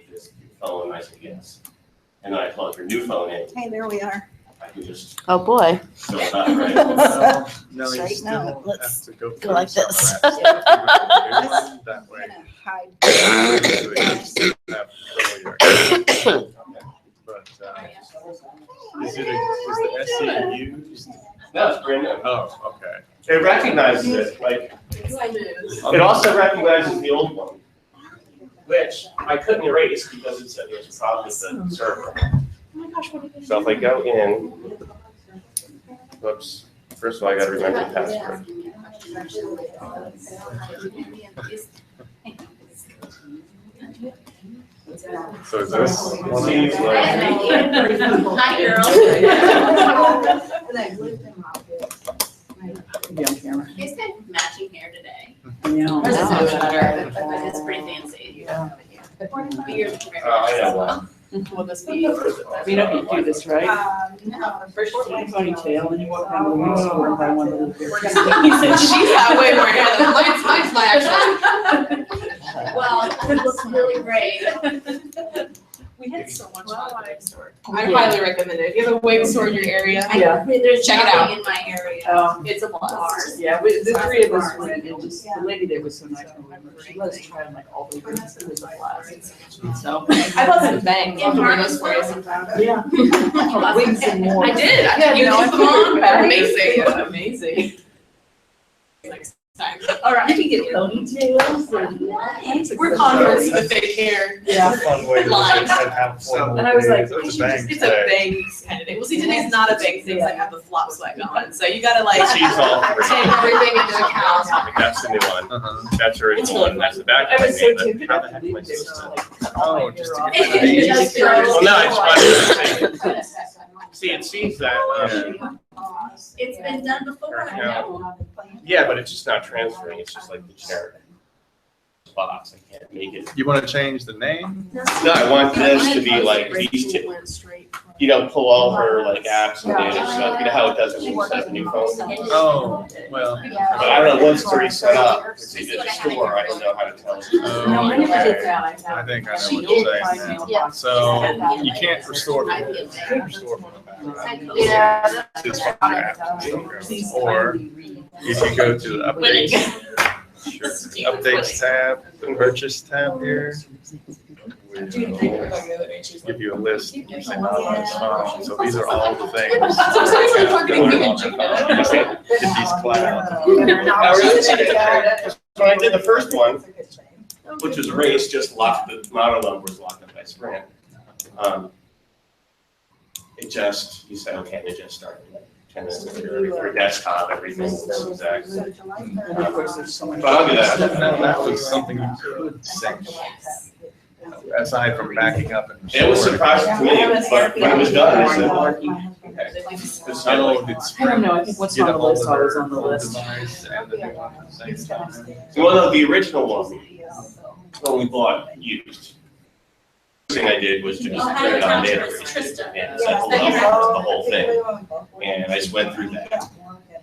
this phone? I said, yes. And then I plug her new phone in. Hey, there we are. I can just Oh, boy. fill it up, right? No, you Straighten still up. have Let's to go go through like some of this. that stuff. You would do one that I'm way. gonna hide. Usually just have control your account. But, is the SE used? No, it's brand new. Oh, okay. It recognizes it, like, it also recognizes the old one, which I couldn't erase because it said there was a problem with the server. So if I go in, whoops, first of all, I gotta remember the password. So is this one? Seems like, Hi, girl. He's got matching hair today. Yeah. Hers is much better, but it's pretty fancy. But yours is very I know one. Will this be? You know, you do this, right? No. First you take ponytail, and you walk down the women's store and buy one of those. He said she's got way more hair than mine's my actual. Well, it looks really great. We had so much fun at the wig store. I highly recommend it. If you have a wig store in your area, Yeah. There's Check it nothing out. in my area. it's a blast. Yeah, the three of us went, and just, the lady there was so nice, she let us try like all the wigs, it was a blast. So, I bought some bangs. I'll have to wear those for you sometime. yeah. Wigs and more. I did. I Yeah, you no, put them on. I- Amazing. It's amazing. Next time. All right. You can get ponytails and. We're converts with fake hair. Yeah. Fun way to Lines. have fun. And I was like, It's a It's bang a day. bangs kind of thing. Well, see, today's not a bangs thing. I have the flop sweat going. So you gotta like She's all. take everything into account. That's the new one. That's her It's original really one. That's the back I of my was so name. tempted How to the heck leave am I this, supposed to? like, Oh, just to get It just the Well, no, it's funny. See, it sees that. It's been done before. Yeah, but it's just not transferring. It's just like the generic box. I can't make it. You want to change the name? No, I want this to be like these two. You know, pull all her like apps and data stuff. You know how it does when you set up a new phone? Oh, well. But I don't know, once it's already set up, it's at the store, I don't know how to tell it. No, I never did that. I think I know She what you're did find saying me now. a So you can't restore from the back. Yeah. It's from your app. Or if you go to the updates, updates tab, the purchase tab here, will give you a list using all those phones. So these are all the things. Get these clouds. When I did the first one, which was race, just locked, the model number was locked up by Sprint. It just, you say, okay, and it just started. 10 minutes later, your desktop, everything was exact. And of course, there's so much. But I'll do that. No, that was something you could sync. Aside from backing up and. It was surprising to me, but when it was done, I said, okay. Oh, did I don't know, I think what's Get on a the hold list, of always their on the phone list. device and the new one at the same time. Well, no, the original one, when we bought used, the thing I did was to just turn it on data and set the whole thing. And I just went through that.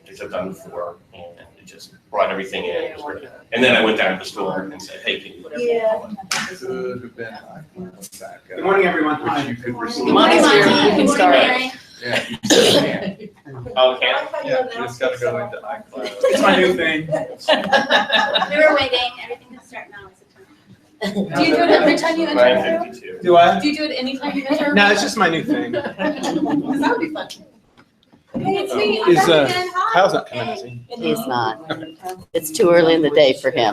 Which I've done before, and it just brought everything in. It was great. And then I went down to the store and said, hey, can you? Could have been back up. Good morning, everyone. Which you could receive. Monty's here, we can start. Yeah, you still can. Oh, can Yeah, you just gotta go into iCloud. It's my new thing. We were waiting, everything can start now. Do you do it every time you enter? 9:52. Do I? Do you do it anytime you enter? No, it's just my new thing. Because that would be fun. Hey, it's me. I'm Is, back again. Hi. Kyle's not coming, is he? He's not. It's too early in the day for him.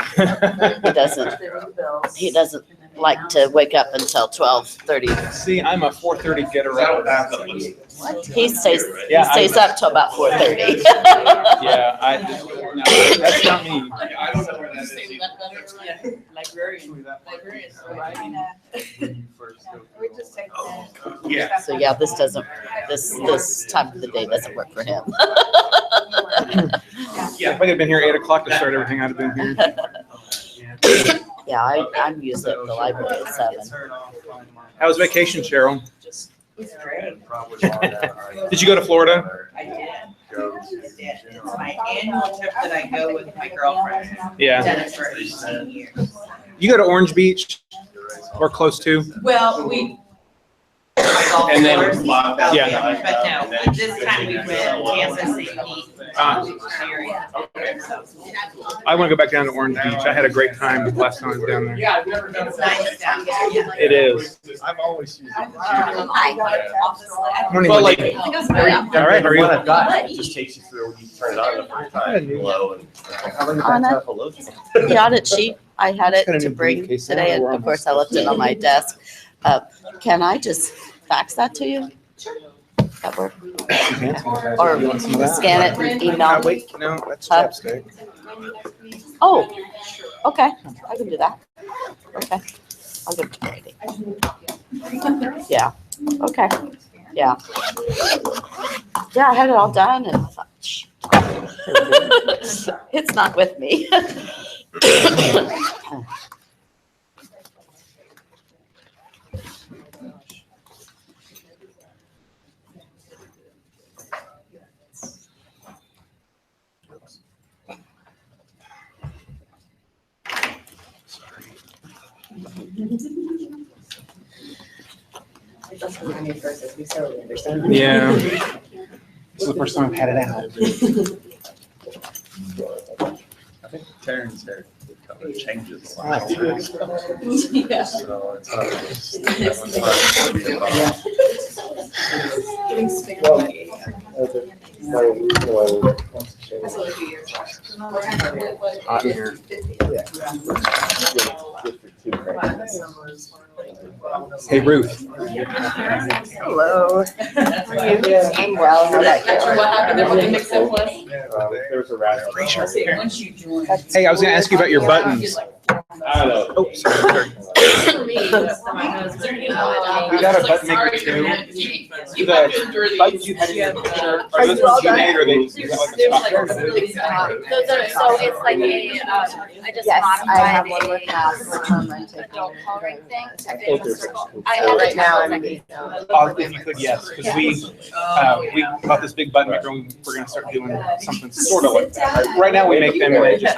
He doesn't like to wake up until 12:30. See, I'm a 4:30 getter Is that up. what backup looks like? He stays Yeah, up till about 4:30. Yeah, no, that's not me. I don't know where that is. Say either. that better. Librarian. Librarian. When you first go through. Yeah. So yeah, this time of the day doesn't work for him. Yeah, if I had been here 8 o'clock to start everything, I'd have been here. Yeah, I'm used at the library at 7. How was vacation, Cheryl? It's great. Did you go to Florida? I did. It's my annual trip that I go with my girlfriend. Yeah. Done it for 18 years. You go to Orange Beach? or close to. Well, we. And then. Yeah. But no, this time we went Kansas City. I want to go back down to Orange Beach. I had a great time last time I was down there. Yeah, I've never done It's nice down there. It is. I've always used it. I don't even Well, like, like. all right, how are you? I've got, it just takes you through, you turn it on the first time, low and. Anna, the audit sheet, I had it to bring today, and of course I left it on my desk. Can I just fax that to you? That work? Or scan it and email? Wait, no, that's Huh? chapstick. Oh, okay, I can do that. Okay, I'll give it to Brady. Yeah, okay, yeah. Yeah, I had it all done and I thought, shh. It's not with me. Yeah. This is the first time I've had it out. I think Taryn's hair color changes a Oh. lot. Yeah. So it's hard. That one's hard to be about. Getting spammed by That's only a few years. Hot in here. Hey, Ruth. Hello. I'm well, how about What happened there, what the mix-up was? There's a rat. Once you join. Hey, I was gonna ask you about your buttons. I don't know. Oh, sorry. We got a button maker too. The buttons you had in your picture, are those ones you made, or they, is that like a stock? So it's like a, I just Yes, I have one modified with half. I'm taking adult coloring thing. Filters. I have Right now, I'm. If you could, yes, because we bought this big button maker, and we're gonna start doing something sort of like that. Right now, we make them and they just.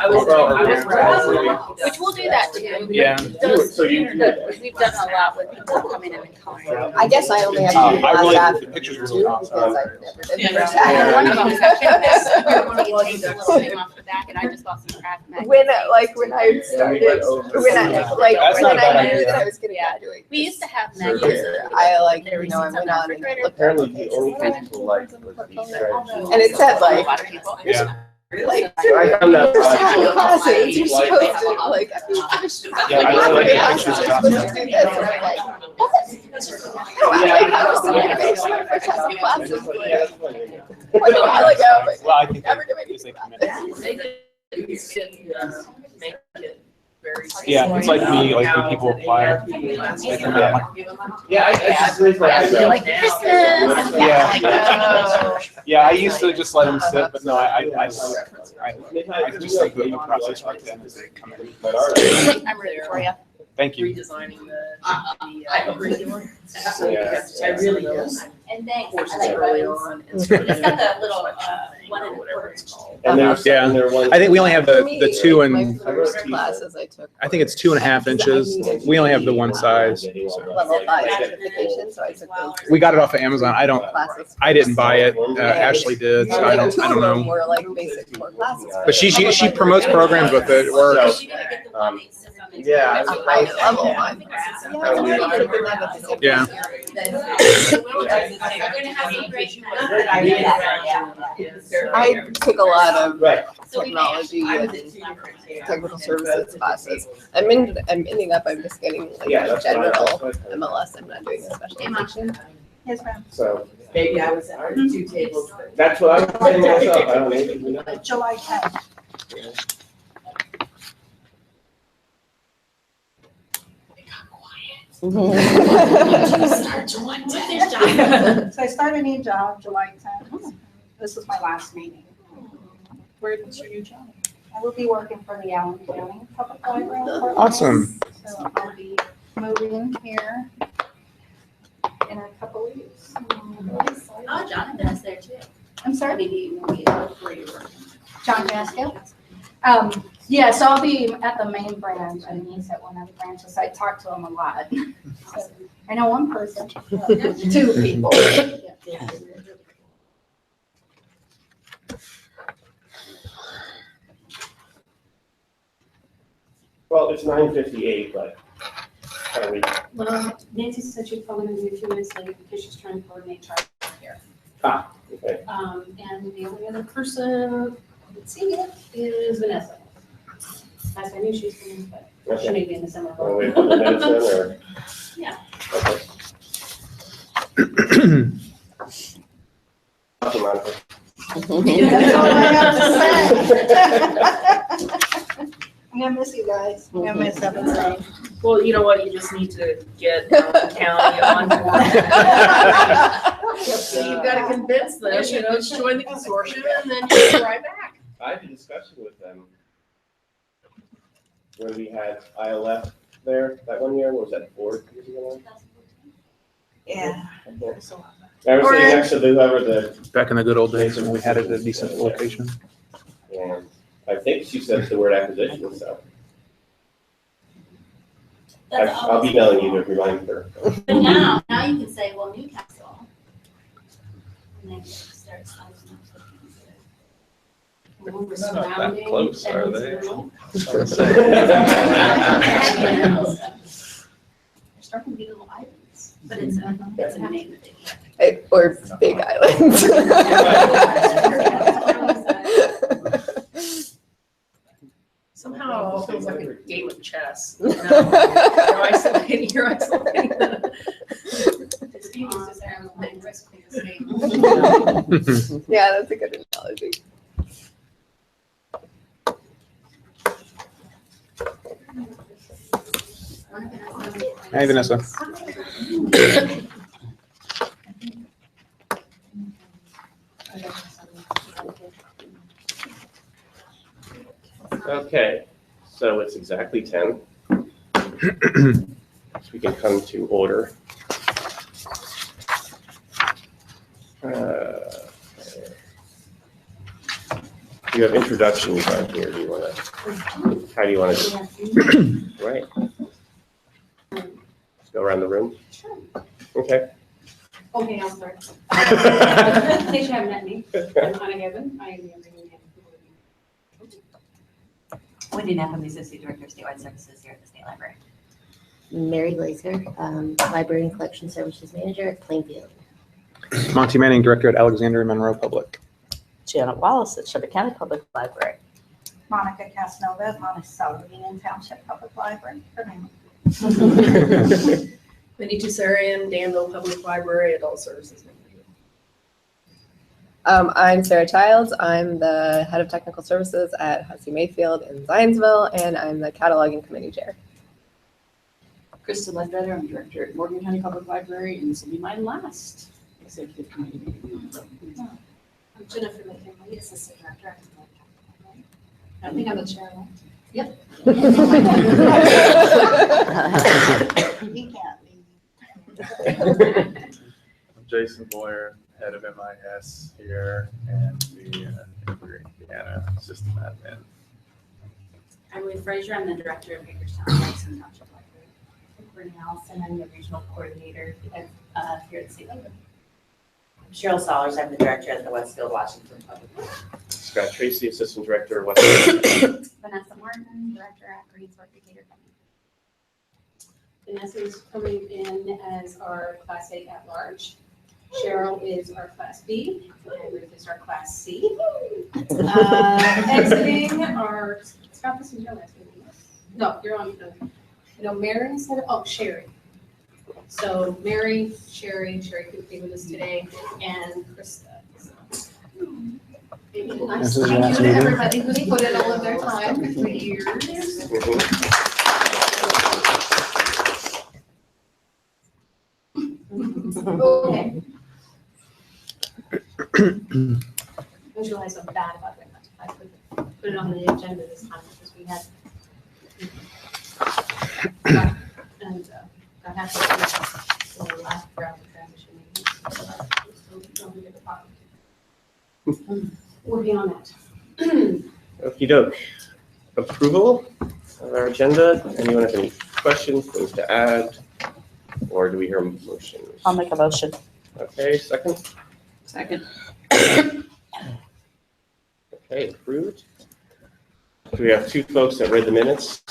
Which we'll do that too. Yeah. Those, So you do that. we've done a lot with people coming in and coloring. I guess I only have to do I really, last the pictures are half really too, awesome. because I never did the Yeah. first And one of them half. is actually this, it takes a little thing off the back and I just bought some craft magazines. When I started, when That's not a bad I knew idea. that I was gonna graduate. We used to have this magazines. year, I like, There you were know, I receipts on went the on and refrigerator. looked at Apparently the only thing people like was the strategy. and it said A like, lot of people. Yeah. like, I found that first half project. of classes, you're supposed to, like, after you finish. Yeah, I really like the classes, pictures. you're supposed to do this, and I'm like, what? No, I was the animation my first half of classes, like a while ago, but Well, I think never do they anything about commit. it. Yeah, it's like me, like when people apply. they come out, I'm like, Yeah, I just raised my eyes. Like Christmas. Yeah. Yeah, I used to just let them sit, but no, I just like the process right then as they come in. I'm rooting for you. Thank you. Redesigning I agree. Yeah. I really do. And thanks. Courses I like early buttons. on. It's got the little, one in the quarter. And there's, Yeah. and there was. I think we only have For the me, two like, my and, first classes I took. I think it's 2.5 inches. We only have the one size. So. Level 5 certification, so I took those We got it off of Amazon. classes. I didn't buy it. Ashley did, so I don't know. More like basic core classes. But she promotes programs with it. It works. She didn't get the one they sent on the- Yeah. A high level one. Yeah. I'm gonna have some great. I took a lot of Right. technology and technical services classes. I'm ending up, I'm just getting like Yeah, a that's general fine. MLS. I'm not doing a specialization. Yes, ma'am. So Maybe I was at 2 tables. that's what I was saying myself. I don't even know. July 10th. Start one day. So I started a new job July 10th. This was my last meeting. Where's your new job? I will be working for the Allen County Public Library. Department. Awesome. So I'll be moving here in a couple weeks. Oh, Jonathan is there too. I'm I sorry, mean, where you work. John Gaskell. Yeah, so I'll be at the main branch and he's at one of the branches. I talk to him a lot. So, I know one person, 2 people. Yeah. Well, it's 9:58, but are we, Well, Nancy said she'd probably gonna be a few minutes late because she's trying to coordinate childcare. okay. And the only other person I can see yet is Vanessa. Last I knew she was coming, but she may be in the summer. Wanna wait a couple minutes then, or? Yeah. Okay. Awesome, Monica. That's all I have to say. I'm gonna miss you guys. I'm gonna miss everything. Well, you know what, you just need to get the county on board. So you've got to convince them, to join the consortium and then you go right back. I had a discussion with them when we had ILF there that one year. What was that, 4 years ago? Yeah. I was sitting next to whoever the, Back in the good old days when we had it at a decent location. and I think she said the word acquisition, so. I'll be emailing you to remind her. But now you can say, well, Newcastle. And then start sizing We're Not that surrounding close, are they? Evansville. They're starting to be little islands, but it's a name that they. Or Big Island. Somehow it all feels like a game of chess. You're isolating the. It's easy to say, I'm a risk for the state. Yeah, that's a good analogy. Hey, Vanessa. Okay, so it's exactly 10. So we can come to order. You have introductions on here. Do you want to? How do you want to? Right. Let's go around the room. Okay, Okay. I'll start. In case you haven't met me, I'm Hannah Gibbon. I am the Wendy Knapp, I'm the Associate Director of Statewide Services here at the State Library. Mary Glazer, Library and Collection Services Manager at Plainfield. Monty Manning, Director at Alexander Monroe Public. Janet Wallace at Shelby County Public Library. Monica Casanova, Monticello Union Township Public Library. Mindy Tussarian, Danville Public Library, Adult Services. I'm Sarah Childs. I'm the Head of Technical Services at Hussey Mayfield in Zionsville, and I'm the Cataloging Committee Chair. Kristen Ledbetter, I'm Director at Morgan County Public Library, and this will be my last executive committee meeting. I'm Jennifer McKinley, Assistant Director. I think I'm the chair. Yep. He can't I'm Jason Boyer, Head of MIS here, and the Indiana System Admin. I'm Lee Frazier, I'm the Director of Hagerstown Jackson Township Library. Brittany Allison, I'm the Regional Coordinator here at State Library. Cheryl Sollers, I'm the Director at the Westfield Washington Public Library. Scott Tracy, Assistant Director of Westfield. Vanessa Martin, Director at Greensburg Decatur County. Vanessa is coming in as our Class A at large. Cheryl is our Class B, and Ruth is our Class C. Exiting our, Scott, this is your last meeting. No, you're on, no, Mary said, oh, Sherry. So Mary, Sherry couldn't be with us today, and Krista. Thank you to everybody who's put in all of their time for years. Okay. I realize I'm bad about that. I put it on the agenda this time because we had. And that has to be the last round of transition. We'll be on that. Okey doke. approval of our agenda. Anyone have any questions, things to add? Or do we hear a motion? I'll make a motion. Okay, second? Second. Okay, approved. We have two folks that read the minutes.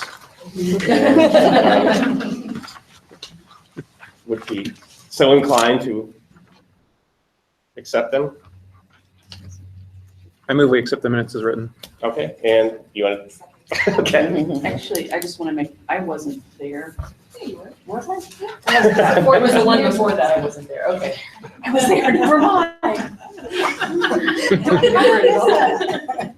Would be so inclined to accept them. I move we accept the minutes as written. Okay, and you want to? Okay. Actually, I just want to make, I wasn't there. Yeah, you were. Was I? It was the one before that, I wasn't there, okay. I was there, never mind. Don't worry about that.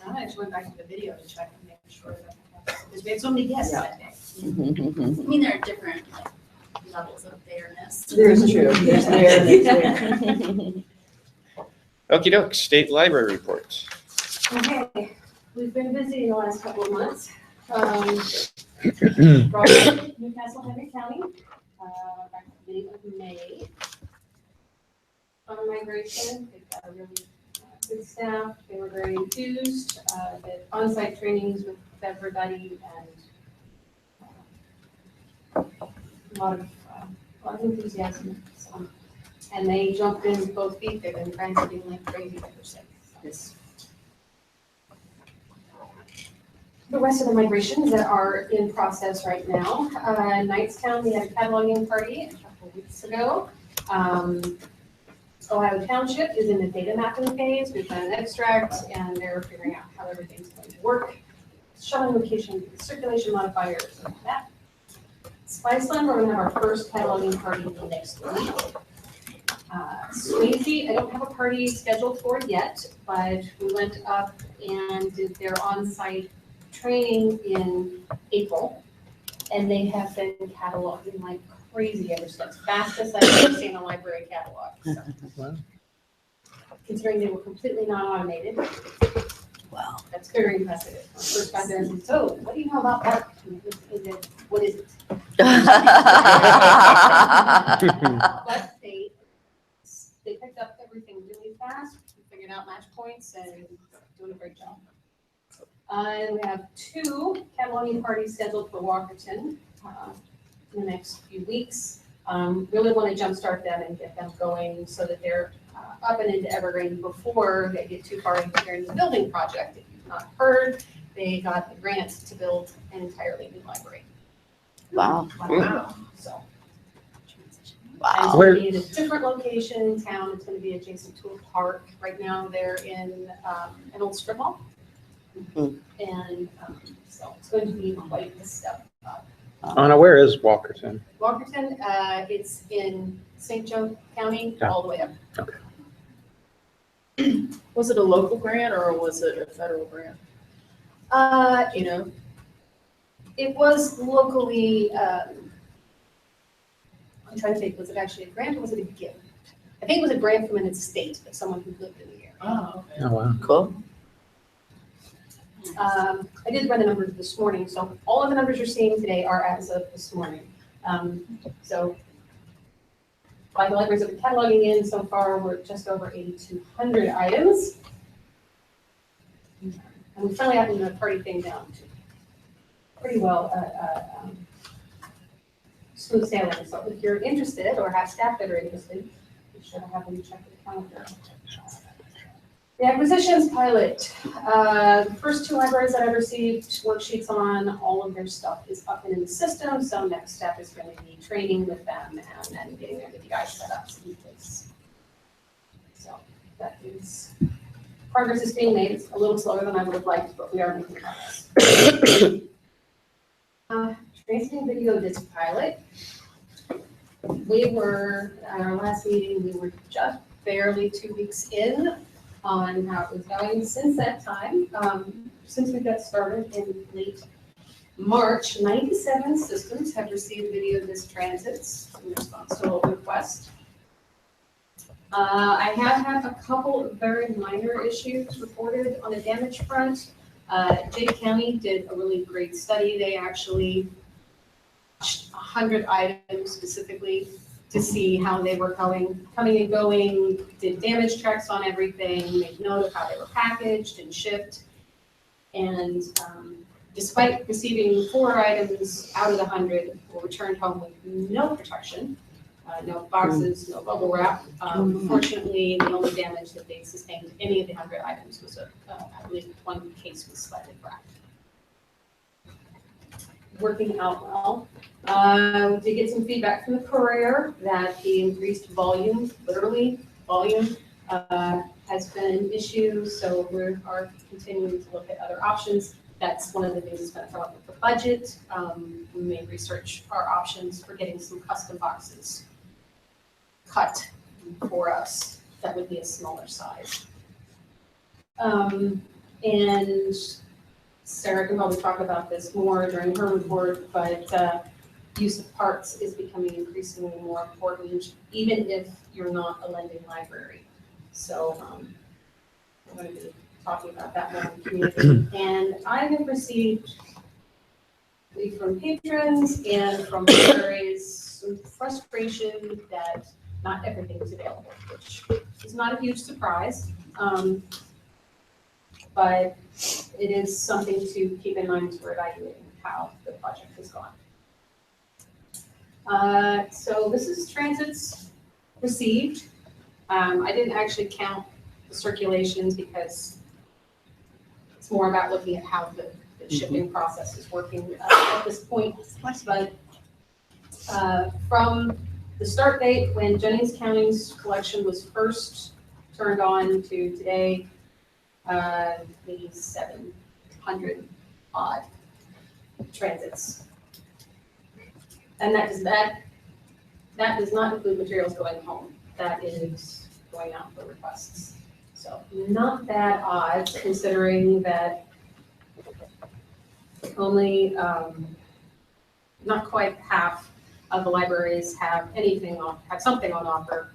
I actually went back to the video to check and make sure that, because we had so many guests that day. I mean, there are different like, levels of fairness. There's true. There's there. Okie doke, state library report. Okay, we've been busy in the last couple of months. Newcastle, Henry County, back at the beginning of May. On migration, they've got a really good staff. They were very enthused. Did on-site trainings with everybody and a lot of enthusiasm. So, and they jumped in with both feet. They've been transiting like crazy ever since. Yes. The rest of the migrations that are in process right now. Knightstown, we had a cataloging party a couple of weeks ago. Ohio Township is in the data mapping phase. We've done an extract and they're figuring out how everything's going to work. Showing location, circulation modifiers, and all that. Spiceland, we're gonna have our first cataloging party next week. Swayze, I don't have a party scheduled for yet, but we went up and did their on-site training in April. And they have been cataloging like crazy ever since. Fastest I've ever seen a library catalog. So. Wow. Considering they were completely non-automated. Wow. That's very impressive. When I first got there and said, so what do you know about that? What is it? But they picked up everything really fast, figured out match points, and doing a great job. And we have 2 cataloging parties scheduled for Walkerton in the next few weeks. Really want to jumpstart them and get them going so that they're up and into Evergreen before they get too far into their new building project. If you've not heard, they got the grant to build an entirely new library. Wow. Wow. So. Wow. And it's going to be in a different location in town. It's going to be adjacent to a park. Right now, they're in an old strip mall. Mhm. And so it's going to be quite a step up. Anna, where is Walkerton? Walkerton, it's in St. Joe County, Yeah. all the way up. Okay. Was it a local grant or was it a federal grant? You know, it was locally, I'm trying to think, was it actually a grant or was it a gift? I think it was a grant from an estate of someone who lived in the area. Oh, okay. Oh, wow. Cool. I did run the numbers this morning, so all of the numbers you're seeing today are as of this morning. So by the libraries that we're cataloging in so far, we're just over 8,200 items. And we finally gotten the party thing down to pretty well smooth sailing. So if you're interested or have staff that are interested, be sure to have them check the calendar. The acquisitions pilot, the first 2 libraries that I've received worksheets on, all of their stuff is up and in the system. So next step is going to be training with them and then getting their guys set up in place. So that is, progress is being made. It's a little slower than I would have liked, but we are making progress. Transmitting video disc pilot. We were, at our last meeting, we were just barely 2 weeks in on how it was going. Since that time, since we got started in late March, 97 systems have received video disc transits in response to a request. I have had a couple of very minor issues reported on the damage front. Jay County did a really great study. They actually watched 100 items specifically to see how they were coming and going, did damage checks on everything, made note of how they were packaged and shipped. And despite receiving 4 items out of the 100 were returned home with no protection, no boxes, no bubble wrap. Fortunately, the only damage that they sustained to any of the 100 items was I believe one case was slightly cracked. Working out well. We did get some feedback from the courier that the increased volume, literally volume, has been an issue. So we are continuing to look at other options. That's one of the things that's going to come up with the budget. We may research our options for getting some custom boxes cut for us. That would be a smaller size. And Sarah can probably talk about this more during her report, but use of parts is becoming increasingly more important, even if you're not a lending library. So I'm going to be talking about that more in the community. And I have received from patrons and from libraries some frustration that not everything is available, which is not a huge surprise. But it is something to keep in mind as we're evaluating how the project has gone. So this is transits received. I didn't actually count the circulations because it's more about looking at how the shipping process is working at this point. But from the start date when Jennings County's collection was first turned on to today, maybe 700 odd transits. And that does not include materials going home. That is going out for requests. So not bad odds considering that only not quite half of the libraries have something on offer.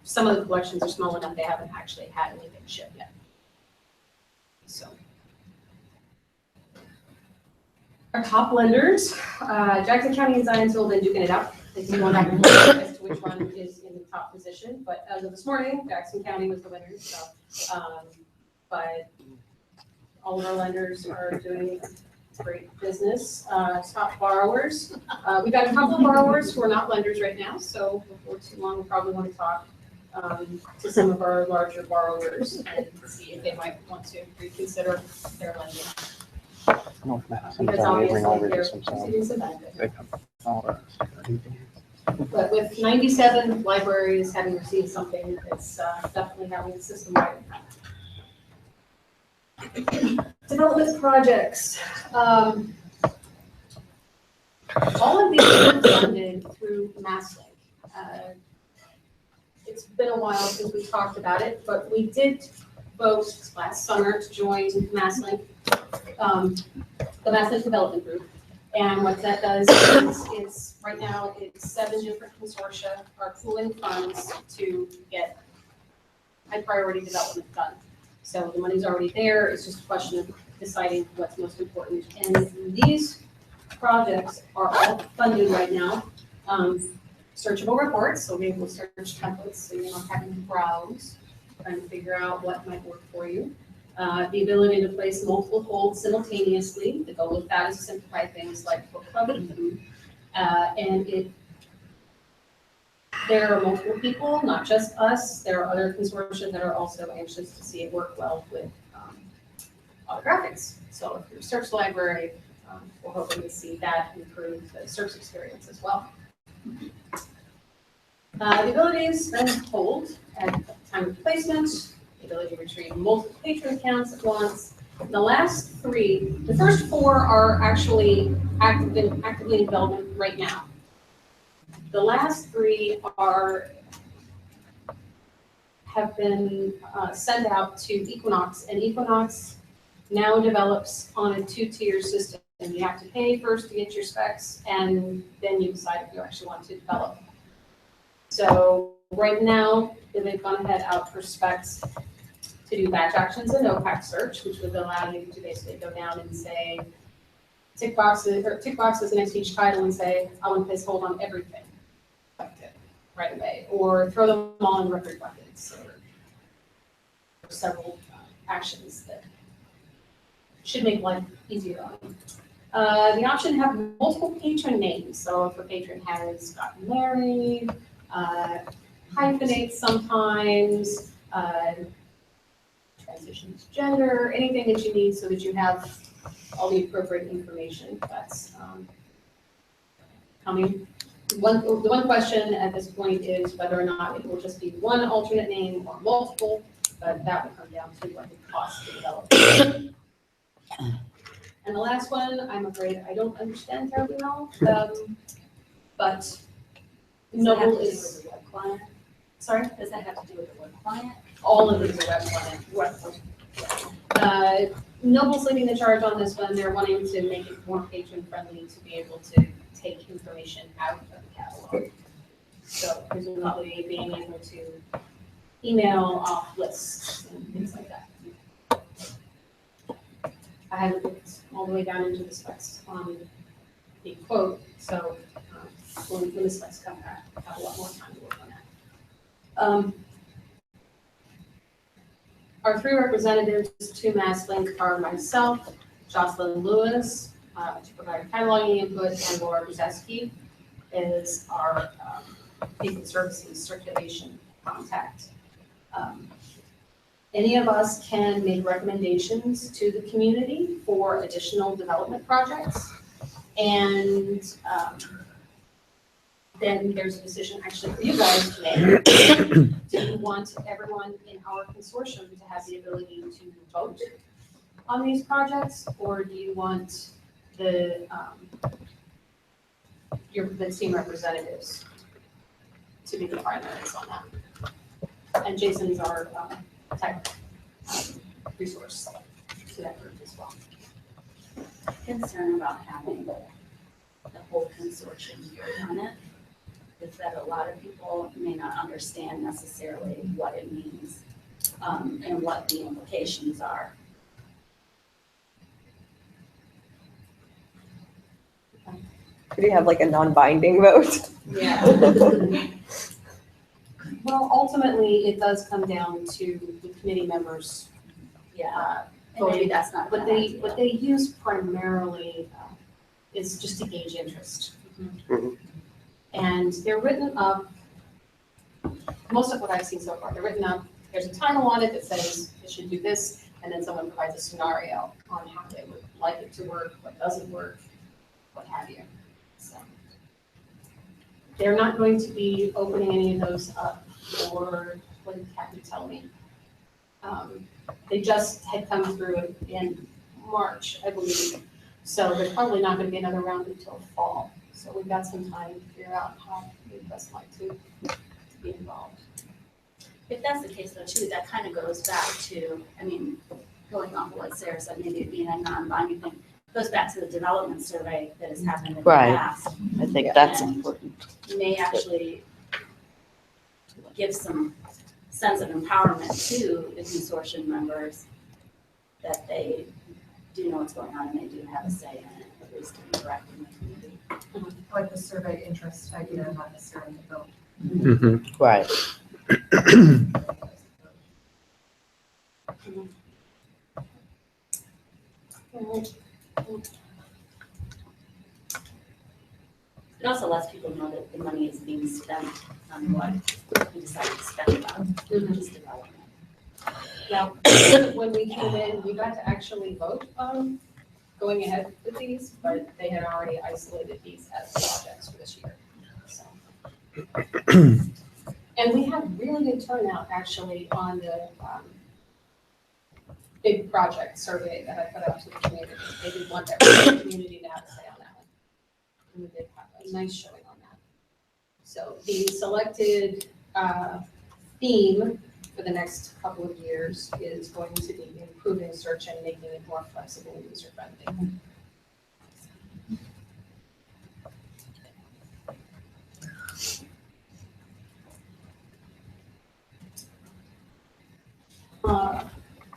Some of the collections are small enough they haven't actually had anything shipped yet. So our top lenders, Jackson County and Zionsville have been duking it out. They keep going back and forth as to which one is in the top position. But as of this morning, Jackson County was the winner. So, but all of our lenders are doing great business. Top borrowers. We've got a couple of borrowers who are not lenders right now. So before too long, we'll probably want to talk to some of our larger borrowers and see if they might want to reconsider their lending. Because obviously they're receiving some benefit. But with 97 libraries having received something, it's definitely having a system-wide impact. Development projects. All of these are funded through MassLink. It's been a while since we talked about it, but we did vote last summer to join MassLink, the MassLink Development Group. And what that does is right now it's 7 different consortia are pooling funds to get high priority development done. So the money's already there. It's just a question of deciding what's most important. And these projects are all funded right now. Searchable reports, so we will search templates so you're not having to browse, trying to figure out what might work for you. The ability to place multiple holds simultaneously. The goal of that is to simplify things like book club and food. And there are multiple people, not just us. There are other consortia that are also anxious to see it work well with autographics. So if you're a search library, we're hoping to see that improve the search experience as well. The ability to spend hold at time of placement, the ability to retrieve multiple patron accounts at once. The last 3, the first 4 are actually actively in development right now. The last 3 have been sent out to Equinox, and Equinox now develops on a 2-tier system. And you have to pay first to get your specs, and then you decide if you actually want to develop. So right now, they've gone ahead out for specs to do batch actions and OPAC search, which would allow you to basically go down and say, tick boxes next to each title and say, I want to place hold on everything. right away, or throw them all in record buckets, or several actions that should make life easier on them. The option to have multiple patron names, so if a patron has gotten married, hyphenates sometimes, transitions gender, anything that you need so that you have all the appropriate information. That's coming. The one question at this point is whether or not it will just be one alternate name or multiple, but that will come down to what it costs to develop. And the last one, I'm afraid I don't understand terribly well, but Noble is. Web client? Sorry? Does that have to do with the web client? All of these are web client. Noble's leading the charge on this one. They're wanting to make it more patron friendly to be able to take information out of the catalog. So presumably being able to email off lists and things like that. I haven't looked all the way down into the specs on the quote, so when the specs come back, I'll have a lot more time to work on that. Our three representatives to MassLink are myself, Jocelyn Lewis, to provide cataloging input, and Laura Brzeski is our patient services circulation contact. Any of us can make recommendations to the community for additional development projects. And then there's a decision actually for you guys to make. Do you want everyone in our consortium to have the ability to vote on these projects? Or do you want the team representatives to be the primaries on that? And Jason's our tech resource to that group as well. Concern about having the whole consortium on it is that a lot of people may not understand necessarily what it means and what the implications are. Could you have like a non-binding vote? Yeah. Well, ultimately, it does come down to the committee members. Yeah, and maybe that's not. What they use primarily is just to gauge interest. Mhm. And they're written up, most of what I've seen so far, they're written up, there's a title on it that says it should do this, and then someone provides a scenario on how they would like it to work, what doesn't work, what have you. So they're not going to be opening any of those up, or what did Kathy tell me? They just had come through in March, I believe. So there's probably not going to be another round until fall. So we've got some time to figure out how we'd best like to be involved. If that's the case though too, that kind of goes back to, I mean, going off of what Sarah said, maybe it being a non-binding thing, goes back to the development survey that has happened in the Right. past. I think that's And important. may actually give some sense of empowerment to the consortium members that they do know what's going on and they do have a say in it, at least interact in the community. Like the survey interest idea, not necessarily the vote. Right. It also lets people know that the money is being spent on what we decide to spend on, just development. Now, when we came in, we got to actually vote on going ahead with these, but they had already isolated these as projects for this year. So. And we had really good turnout actually on the big project survey that I put out to the community. They did want every community to have a say on that one. And we did have a nice showing on that. So the selected theme for the next couple of years is going to be improving search and making it more flexible and user-friendly.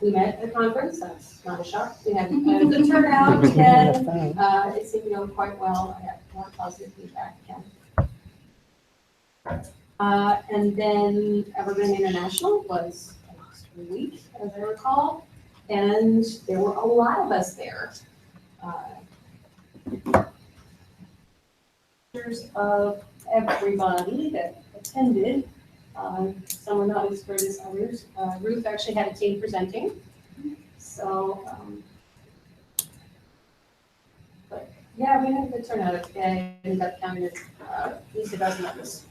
We met at the conference, that's not a shock. We had a good turnout, and it seemed to go quite well. I had more positive feedback again. And then Evergreen International was last week, as I recall, and there were a lot of us there. Pictures of everybody that attended. Some were not as good as others. Ruth actually had a team presenting. So, but yeah, we had a good turnout. I ended up counting at least a dozen of us.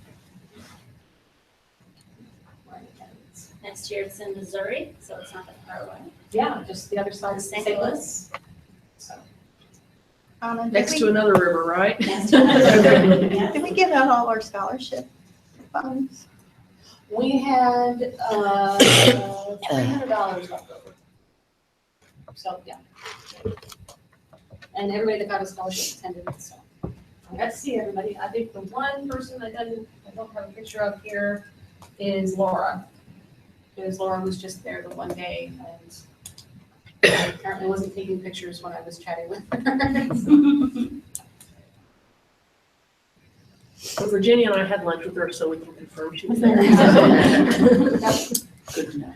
Next year it's in Missouri, so it's not that far away. Yeah, just the other side of St. St. Louis. Louis. So. Next to another river, right? Next to another river, yeah. Did we give out all our scholarship funds? We had $300 left over. So, yeah. And everybody that got a scholarship attended, so. I got to see everybody. I think the one person I don't have a picture of here is Laura. Because Laura was just there the one day and I apparently wasn't taking pictures when I was chatting with her. So Virginia and I had lunch with her, so we can confirm she was there. Good to know.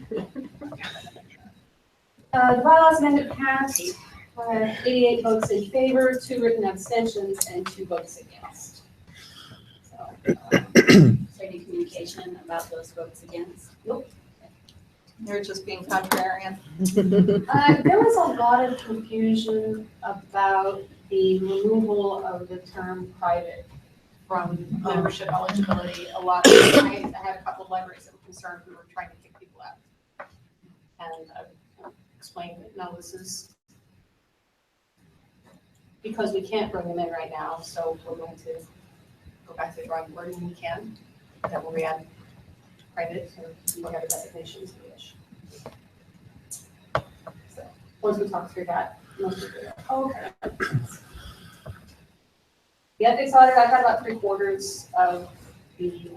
The bylaws amendment passed, 88 votes in favor, 2 written abstentions, and 2 votes against. So, any communication about those votes against? Nope. They're just being contrarian. There was a lot of confusion about the removal of the term private from membership eligibility. A lot of, I had a couple of libraries that were concerned we were trying to kick people out. And I explained that, no, this is because we can't bring them in right now, so we're going to go back to the drawing board when we can. That will add private or whatever designations we wish. So once we talk through that, most people are, oh, okay. The ethics audit, I've got about 3/4 of the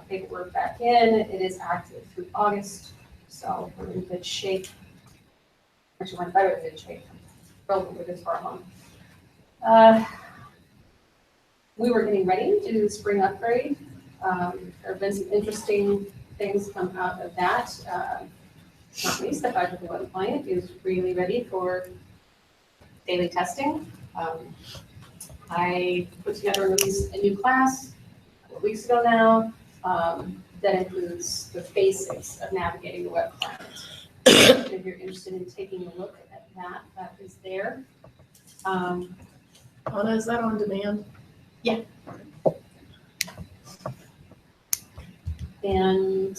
paperwork back in. It is active through August, so we're in good shape. Actually, we're in better good shape. Thrilled with this far along. We were getting ready to do the spring upgrade. There have been some interesting things come out of that. Not least, the fact that the web client is really ready for daily testing. I put together a new class a couple weeks ago now that includes the basics of navigating the web client. If you're interested in taking a look at that, that is there. Anna, is that on demand? Yeah. And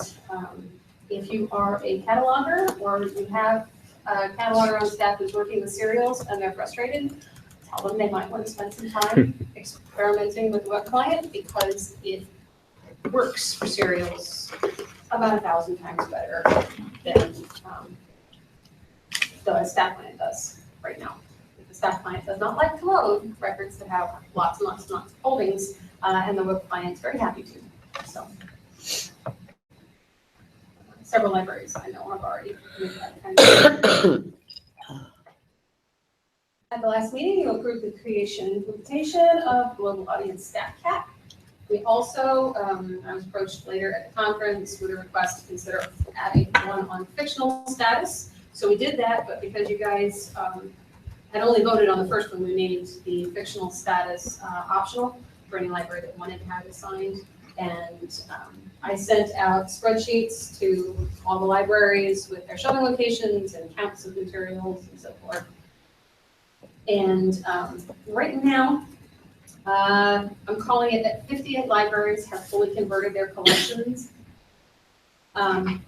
if you are a cataloger or you have a cataloger on staff who's working with serials and they're frustrated, tell them they might want to spend some time experimenting with the web client because it works for serials about 1,000 times better than the staff client does right now. The staff client does not like to load records that have lots and lots and lots of holdings, and the web client's very happy to. So several libraries I know have already made that kind of. At the last meeting, you approved the creation and implementation of Global Audience StatCat. We also, I was approached later at the conference with a request to consider adding one on fictional status. So we did that, but because you guys had only voted on the first one, we made the fictional status optional for any library that wanted to have it assigned. And I sent out spreadsheets to all the libraries with their shelving locations and counts of materials and so forth. And right now, I'm calling it that 58 libraries have fully converted their collections. And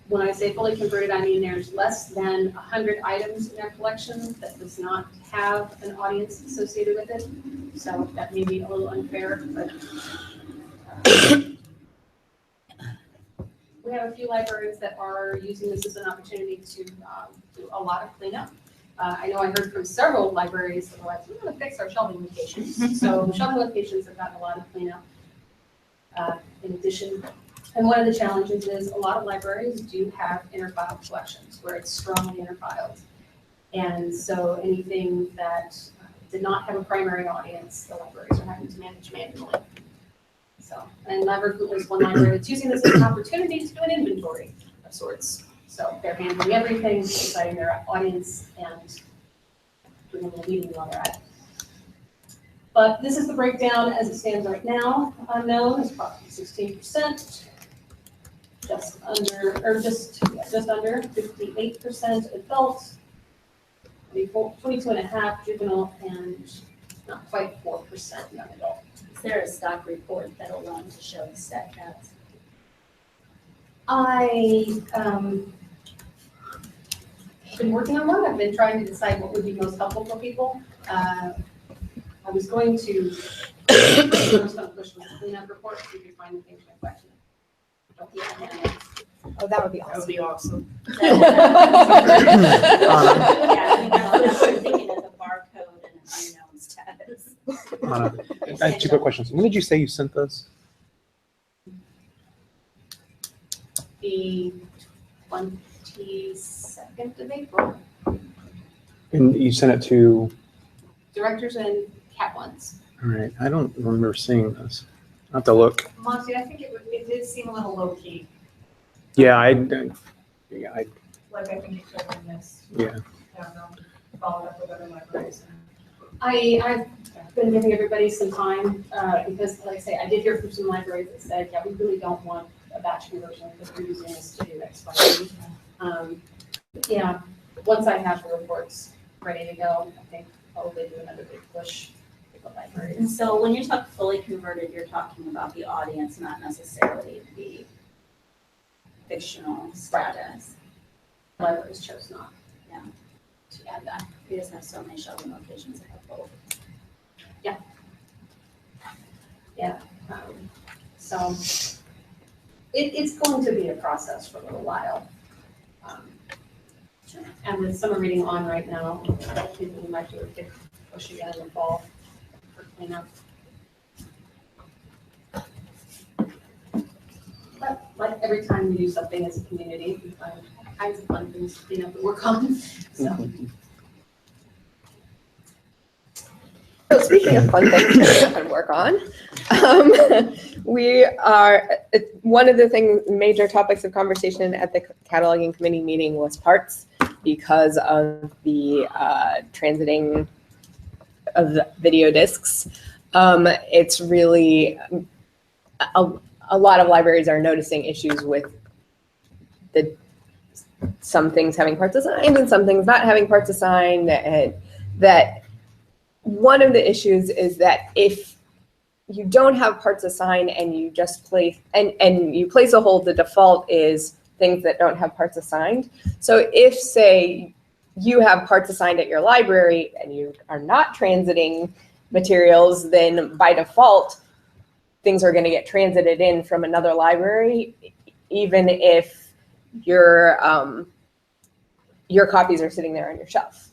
when I say fully converted, I mean there's less than 100 items in their collection that does not have an audience associated with it. So that may be a little unfair, but we have a few libraries that are using this as an opportunity to do a lot of cleanup. I know I heard from several libraries that were like, we're going to fix our shelving locations. So shelving locations have gotten a lot of cleanup in addition. And one of the challenges is a lot of libraries do have interfile collections where it's strongly interfiled. And so anything that did not have a primary audience, the libraries are having to manage manually. So, and Laverne is one library that's using this as an opportunity to do an inventory of sorts. So they're handling everything, deciding their audience, and doing a little meeting while they're at it. But this is the breakdown as it stands right now. Unknown is approximately 16%, just under 58% adult, 22.5% juvenile, and not quite 4% young adult. Is there a stock report that'll run to show the stat caps? I've been working on one. I've been trying to decide what would be most helpful for people. I was going to push my cleanup report so you could find the things to my question. Oh, that would be That awesome. would be awesome. Yeah, I mean, that's what I'm thinking of the barcode and unknown status. Anna, I have two quick questions. When did you say you sent those? The 22nd of April, And you sent it to, directors and cat ones. all right, I don't remember seeing this. I'll have to look. Monty, I think it did seem a little low key, Yeah, like I think it could have been missed. yeah. I don't know, followed up with other libraries. I've been giving everybody some time, because like I say, I did hear from some libraries that said, yeah, we really don't want a batch conversion because we're using this to do X, Y, Z. Yeah, once I have the reports ready to go, I think probably do another big push with the libraries. And so when you talk fully converted, you're talking about the audience, not necessarily the fictional status. Libraries chose not. Yeah. To add that. We just have so many shelving locations that have both. So it's going to be a process for a little while. And with summer reading on right now, I think we might do a big push again in the fall for cleanup. But like every time we do something as a community, we find all kinds of fun things to clean up and work on, so. So speaking of fun things to kind of work on, one of the major topics of conversation at the cataloging committee meeting was parts because of the transiting of the video discs. It's really, a lot of libraries are noticing issues with some things having parts assigned and some things not having parts assigned, and that one of the issues is that if you don't have parts assigned and you just place and you place a hold, the default is things that don't have parts assigned. So if, say, you have parts assigned at your library and you are not transiting materials, then by default things are going to get transited in from another library, even if your copies are sitting there on your shelf.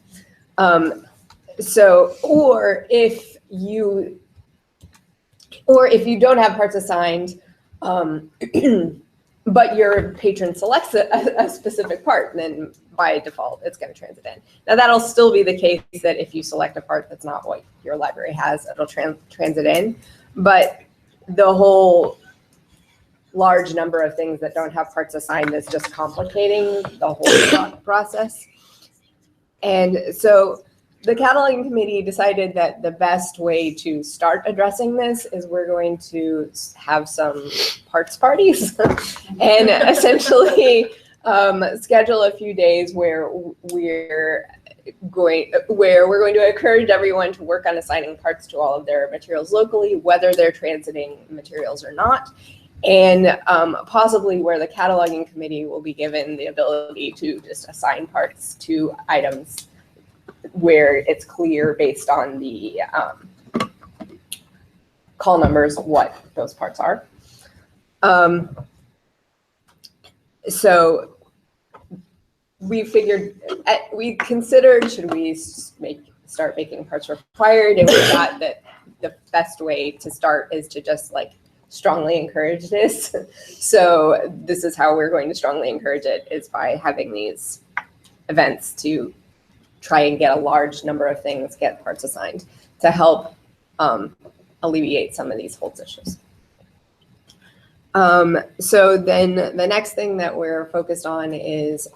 Or if you don't have parts assigned, but your patron selects a specific part, then by default it's going to transit in. Now that'll still be the case that if you select a part that's not what your library has, it'll transit in. But the whole large number of things that don't have parts assigned is just complicating the whole process. And so the cataloging committee decided that the best way to start addressing this is we're going to have some parts parties and essentially schedule a few days where we're going to encourage everyone to work on assigning parts to all of their materials locally, whether they're transiting materials or not, and possibly where the cataloging committee will be given the ability to just assign parts to items where it's clear based on the call numbers what those parts are. So we considered, should we start making parts required, and we thought that the best way to start is to just strongly encourage this. So this is how we're going to strongly encourage it, is by having these events to try and get a large number of things, get parts assigned to help alleviate some of these holds issues. So then the next thing that we're focused on is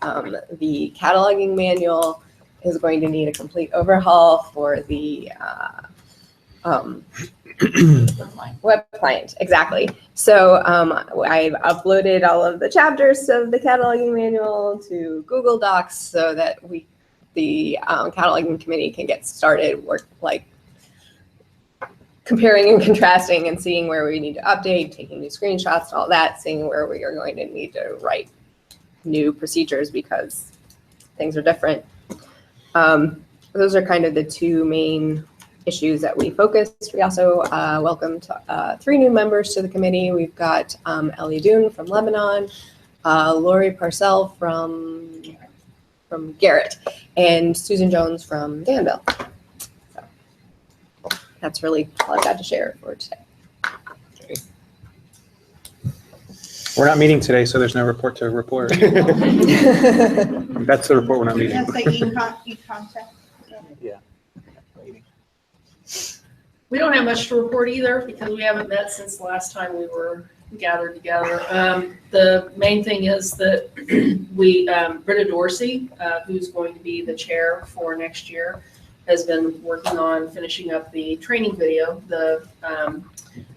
the cataloging manual is going to need a complete overhaul for the web client, exactly. So I've uploaded all of the chapters of the cataloging manual to Google Docs so that the cataloging committee can get started comparing and contrasting and seeing where we need to update, taking new screenshots and all that, seeing where we are going to need to write new procedures because things are different. Those are kind of the two main issues that we focused. We also welcomed 3 new members to the committee. We've got Ellie Doon from Lebanon, Lori Parcell from Garrett, and Susan Jones from Danville. That's really all I've got to share for today. We're not meeting today, so there's no report to report. That's the report we're not meeting. That's the e-contact. Yeah. We don't have much to report either because we haven't met since the last time we were gathered together. The main thing is that Britta Dorsey, who's going to be the chair for next year, has been working on finishing up the training video, the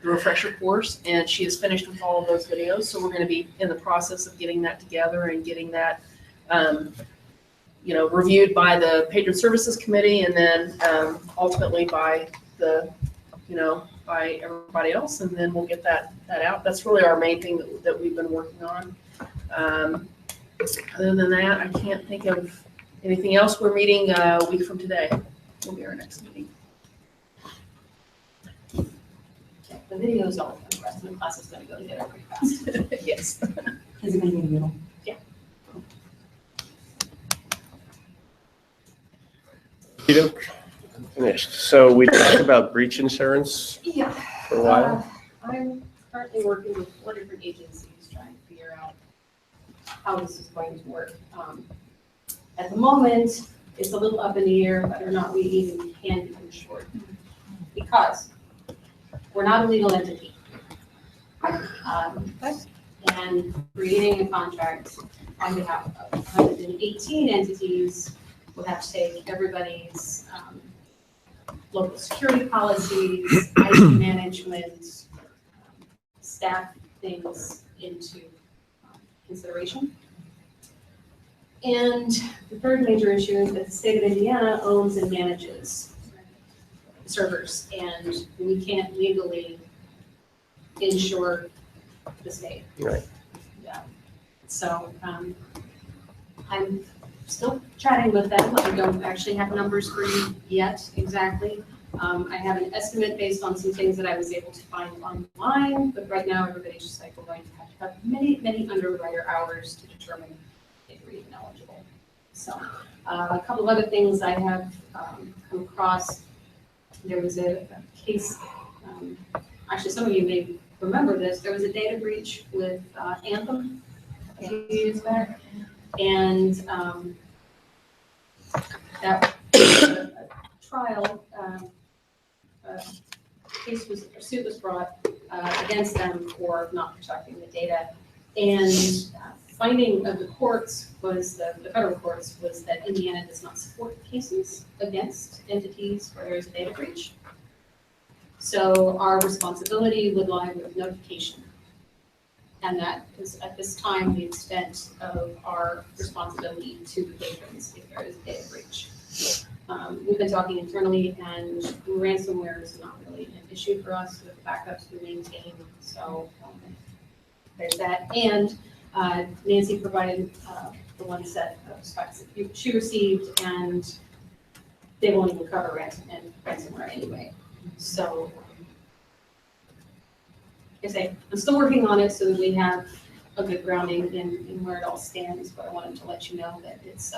refresher course, and she is finished with all of those videos. So we're going to be in the process of getting that together and getting that, reviewed by the Patron Services Committee, and then ultimately by by everybody else, and then we'll get that out. That's really our main thing that we've been working on. Other than that, I can't think of anything else. We're meeting a week from today. Will be our next meeting. The video is all done. The rest of the class is going to go together pretty fast. Yes. Is it going to be in the middle? Yeah. Finished. So we talked about breach insurance Yeah. for a while. I'm currently working with 4 different agencies trying to figure out how this is going to work. At the moment, it's a little up in the air whether or not we even can be insured because we're not a legal entity. And creating a contract on behalf of 118 entities will have to take everybody's local security policies, IT management, staff things into consideration. And the third major issue is that the state of Indiana owns and manages servers, and we can't legally insure the state. Right. Yeah. So I'm still chatting with them. I don't actually have numbers for you yet exactly. I have an estimate based on some things that I was able to find online, but right now everybody's just like, we're going to have many, many underwriter hours to determine if we're even eligible. So a couple of other things I have come across. There was a case, actually some of you may remember this, there was a data breach with Anthem a few years back. And that trial, suit was brought against them for not protecting the data. And finding of the courts was, the federal courts, was that Indiana does not support cases against entities where there is a data breach. So our responsibility would lie with notification. And that is at this time the extent of our responsibility to the patrons if there is a data breach. We've been talking internally, and ransomware is not really an issue for us with the backups we maintain. So there's that. And Nancy provided the one set of specs that she received, and they won't even cover ransomware anyway. So I say, I'm still working on it so that we have a good grounding in where it all stands, but I wanted to let you know that it's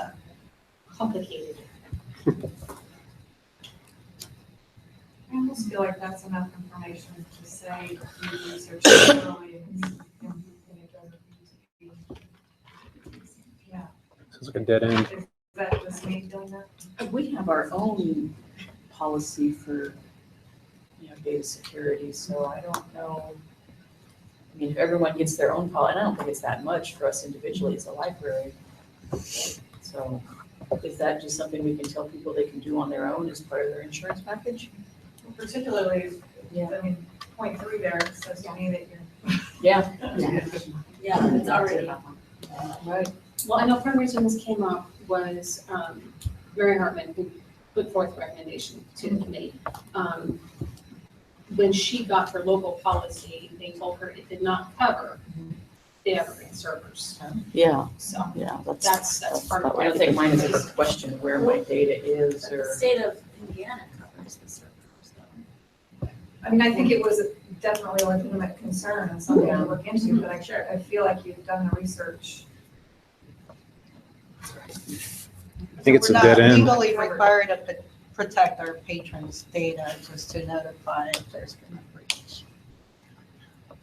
complicated. I almost feel like that's enough information to say you research it early and it doesn't need to be. Yeah. Sounds like a dead end. Is that just me doing that? We have our own policy for, data security, so I don't know. mean, if everyone gets their own policy, and I don't think it's that much for us individually as a library. So is that just something we can tell people they can do on their own as part of their insurance package? Particularly, Yeah. I mean, point 3 there says to me that you're. Yeah. Yeah, it's already. Right. Well, I know part of the reason this came up was Mary Hartman, who put forth a recommendation to the committee. When she got her local policy, they told her it did not cover the Evergreen servers. Yeah, So yeah, that's part of I don't think mine is a question where my data is But the or. state of Indiana covers the servers, though. I mean, I think it was definitely a legitimate concern and something to look into, but I feel like you've done the research. I think it's a dead We're end. not legally required to protect our patrons' data, just to notify if there's been a breach.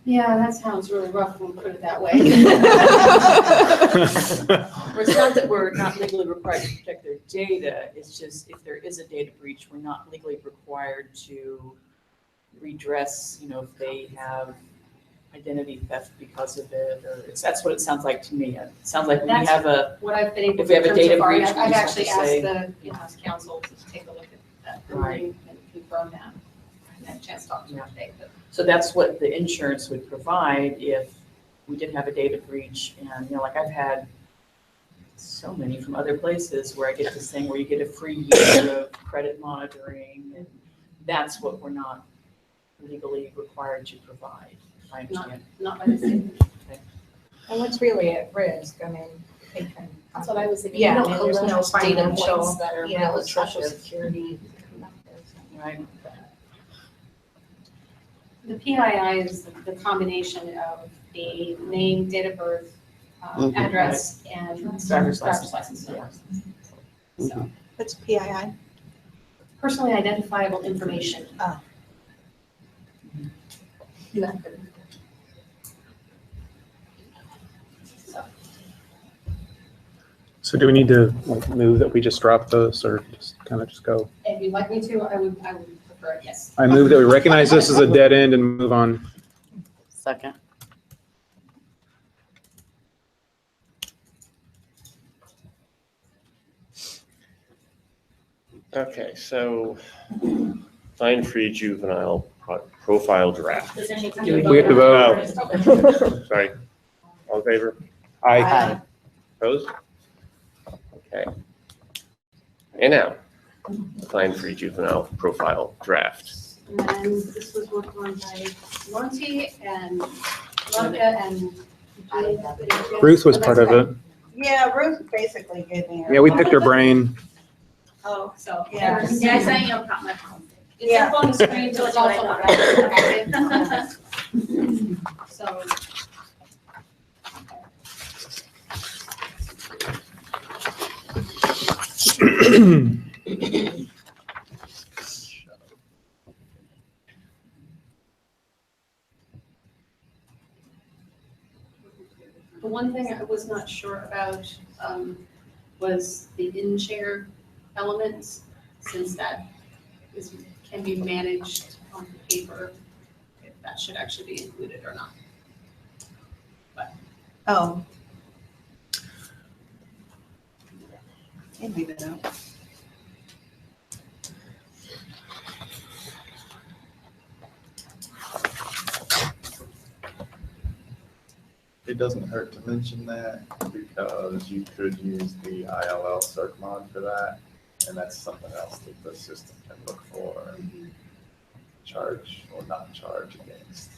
Yeah, that sounds really rough when we put it that way. Well, it's not that we're not legally required to protect their data, it's just if there is a data breach, we're not legally required to redress, you know, if they have identity theft because of it, or that's what it sounds like to me. It sounds like when we That's have a, What I've been able If we have a to confirm data so far, breach, we I've just have actually to asked say- the in-house counsel to take a look at that Right. and confirm that. I haven't had a chance to talk to her today, but so that's what the insurance would provide if we did have a data breach. And, you know, like I've had so many from other places where I get this thing where you get a free year of credit monitoring, and that's what we're not legally required to provide, if I understand. not by the state. And what's really at risk, I mean, patron. That's what I was thinking. Yeah, You I don't mean, there's no collect data financial, points that are you know, real social attractive. security. Right? The PII is the combination of the name, date of birth, address, and Driver's driver's license. license. Yeah. So, What's PII? personally identifiable information. Ah. So, So do we need to like, move that we just drop those or just kind of just go? if you'd like me to, I would prefer it, yes. I move that we recognize this as a dead end and move on. second. Okay, so fine-free juvenile profile draft. Does anything? We have to vote. Oh, sorry. All in favor? Aye. Opposed? Okay. And now, fine-free juvenile profile draft. And then this was worked on by Monty and Monica and. Ruth was part of it. Yeah, Ruth basically gave me her. Yeah, we picked her brain. Oh, so. Yeah. Yeah, I sent you a copy. My phone. It's Yeah. up on the screen, so it's also on. So. The one thing I was not sure about was the in-chair elements, since that can be managed on paper, if that should actually be included or not. Oh. Can leave it out. It doesn't hurt to mention that because you could use the ILL circ mod for that. And that's something else that the system can look for and charge or not charge against.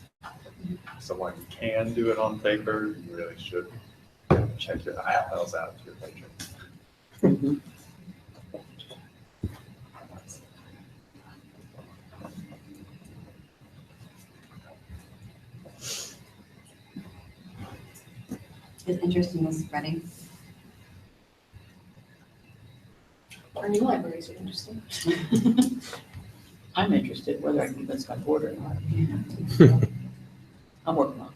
So when you can do it on paper, you really should check your ILLs out to your patrons. It's interesting, this spreading. Our new libraries are interesting. I'm interested whether I can convince my board or not. I'm working on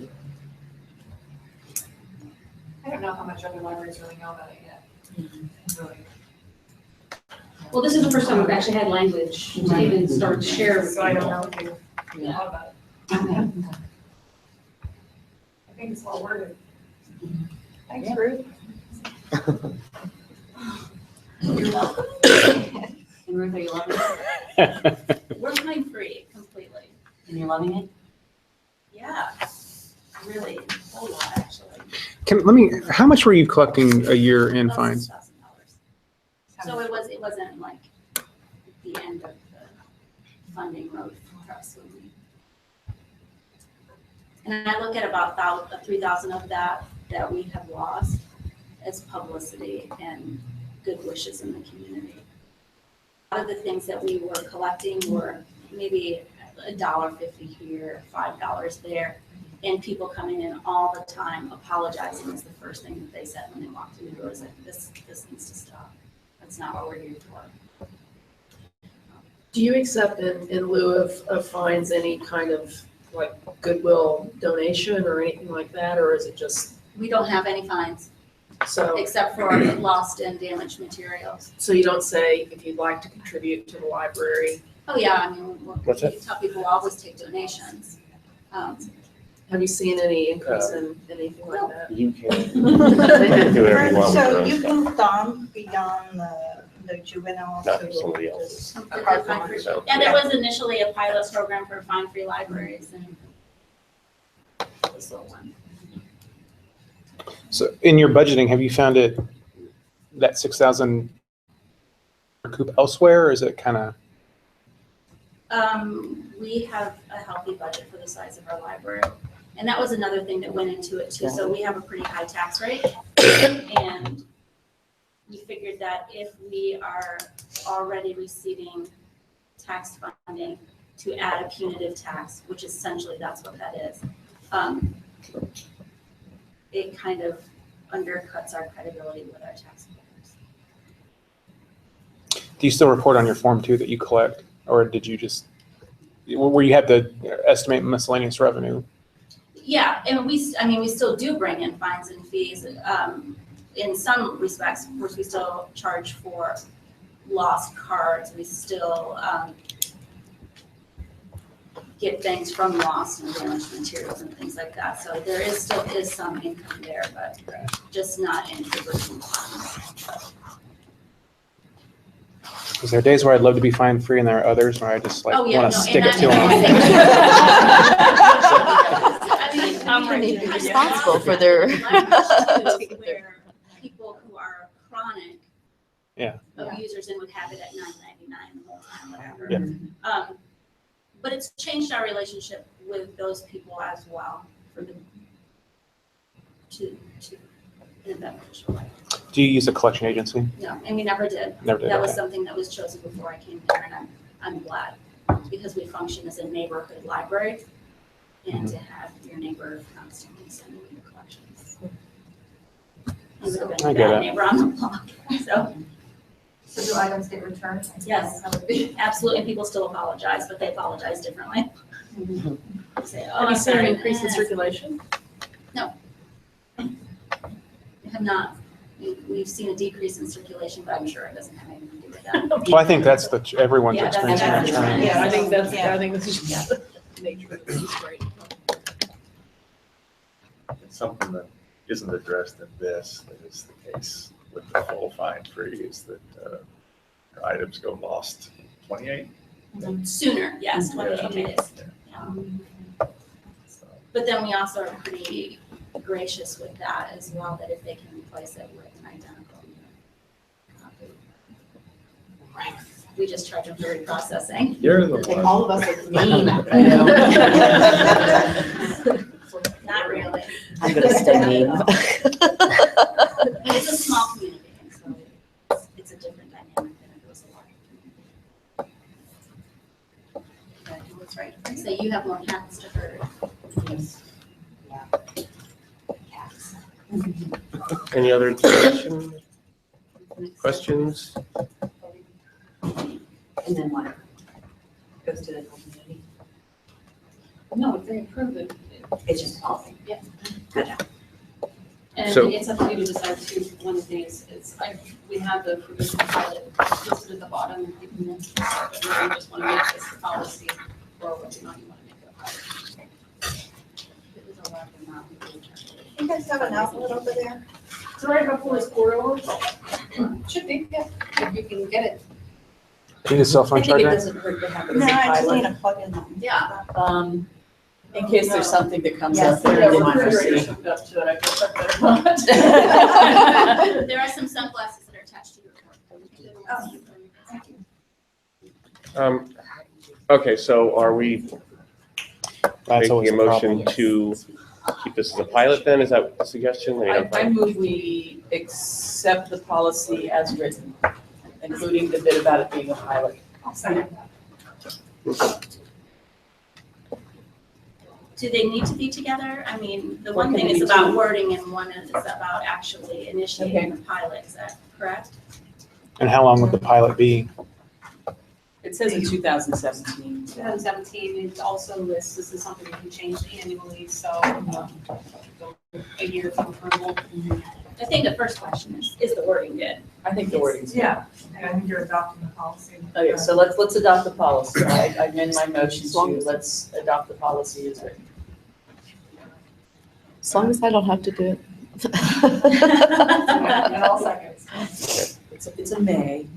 it. I don't know how much other libraries really know about it yet. Really. Well, this is the first time we've actually had language to even start to share. So I don't know if you Yeah. thought about it. I think it's well worded. Thanks, Ruth. You're welcome. And Ruth, are you loving it? We're fine free completely. And you're loving it? Yeah, really, a whole lot actually. How much were you collecting a year in fines? $1,000. So it wasn't like the end of the funding road for us when we. And I look at about 3,000 of that we have lost as publicity and good wishes in the community. A lot of the things that we were collecting were maybe $1.50 here, $5 there, and people coming in all the time apologizing is the first thing that they said when they walked through the door. Is like, this needs to stop. That's not what we're here for. Do you accept in lieu of fines any kind of like goodwill donation or anything like that, or is it just? We don't have any fines, So, except for lost and damaged materials. so you don't say if you'd like to contribute to the library. Oh, yeah, I mean, What's we that? tell people always take donations. Have you seen any increase in anything like that? You can do whatever you want with your So own you stuff. moved on beyond the juvenile Not to somebody else's. Completely fine-free. So, And there was initially a pilot program for fine-free libraries, and this little one. So in your budgeting, have you found that 6,000 recoup elsewhere, or is it kind of? We have a healthy budget for the size of our library. And that was another thing that went into it too. So we have a pretty high tax rate. And we figured that if we are already receiving tax funding to add a punitive tax, which essentially that's what that is, it kind of undercuts our credibility with our taxpayers. Do you still report on your form too that you collect, or did you just where you had to estimate miscellaneous revenue? Yeah, and we still do bring in fines and fees. In some respects, of course, we still charge for lost cards. We still get things from lost and damaged materials and things like that. So there is still some income there, but just not in proportion. Because there are days where I'd love to be fine free, and there are others where I just Oh, yeah, want to no, stick and it to them. I'm You need to be responsible for their. where people who are chronic Yeah. abusers and would have it at $9.99 the whole time, whatever. Yeah. But it's changed our relationship with those people as well for the to in a beneficial way. Do you use a collection agency? No, and we never did. Never did. That was Okay. something that was chosen before I came here, and I'm glad, because we function as a neighborhood library, and to have your neighbor constantly sending you collections. You would have been I a get bad it. neighbor on the block, so, So do items get returned? yes, absolutely, and people still apologize, but they apologize differently. They say, oh, Have I'm you seen an sorry. increase in circulation? We have not. We've seen a decrease in circulation, but I'm sure it doesn't have anything to do with that. Well, I think that's everyone's Yeah, that's experiencing that trend. Yeah, I think that's Yeah. the nature of this is great. Something that isn't addressed in this, that is the case with the full fine free, is that items go lost 28. Sooner, yes, 28 days. Yeah. Yeah. But then we also are pretty gracious with that as well, that if they can replace it with an identical copy. Right. We just charge them for reprocessing. You're the Like one. all of us are mean. Not really. I'm gonna stay mean. It's a small community, and so it's a different dynamic than it was a large community. Okay, what's right? So you have more cats to herd. Yes. Yeah. Cats. Any other discussion, questions? And then what? Goes to the whole community? No, if they approve it, It's just a policy? Yeah. Gotcha. and So- it's up to you to decide too. One of these is, we have the provision pilot listed at the bottom. You can just want to make this a policy, or whether or not you want to make it a pilot. have an outlet over there? It's right before this corridor. Should be, yeah, if you can get it. Do you need a cell I phone think it charger? doesn't hurt to have it as No, a I just need pilot. to plug in them. Yeah. In case there's something that comes Yes, up there. Yeah, you we're didn't pretty ready to foresee. hook up to it, I guess I better not. There are some sunglasses that are attached to your report. Thank you. Okay, so are we That's making always a a motion problem. to keep this as a pilot then? Is that a suggestion? I move we accept the policy as written, including the bit about it being a pilot. Do they need to be together? I mean, the Or one can thing it is be about two? wording and one is about actually initiating the pilot, is that correct? And how long would the pilot be? It says in 2017. 2017, it also lists, this is something that can change annually, so a year for approval. I think the first question is the wording good? I think the wording's. Yeah, and I think you're adopting the policy. Okay, so let's adopt the policy. I amend my motion to let's adopt the policy as written. As long as I don't have to do And all seconds. It's a may.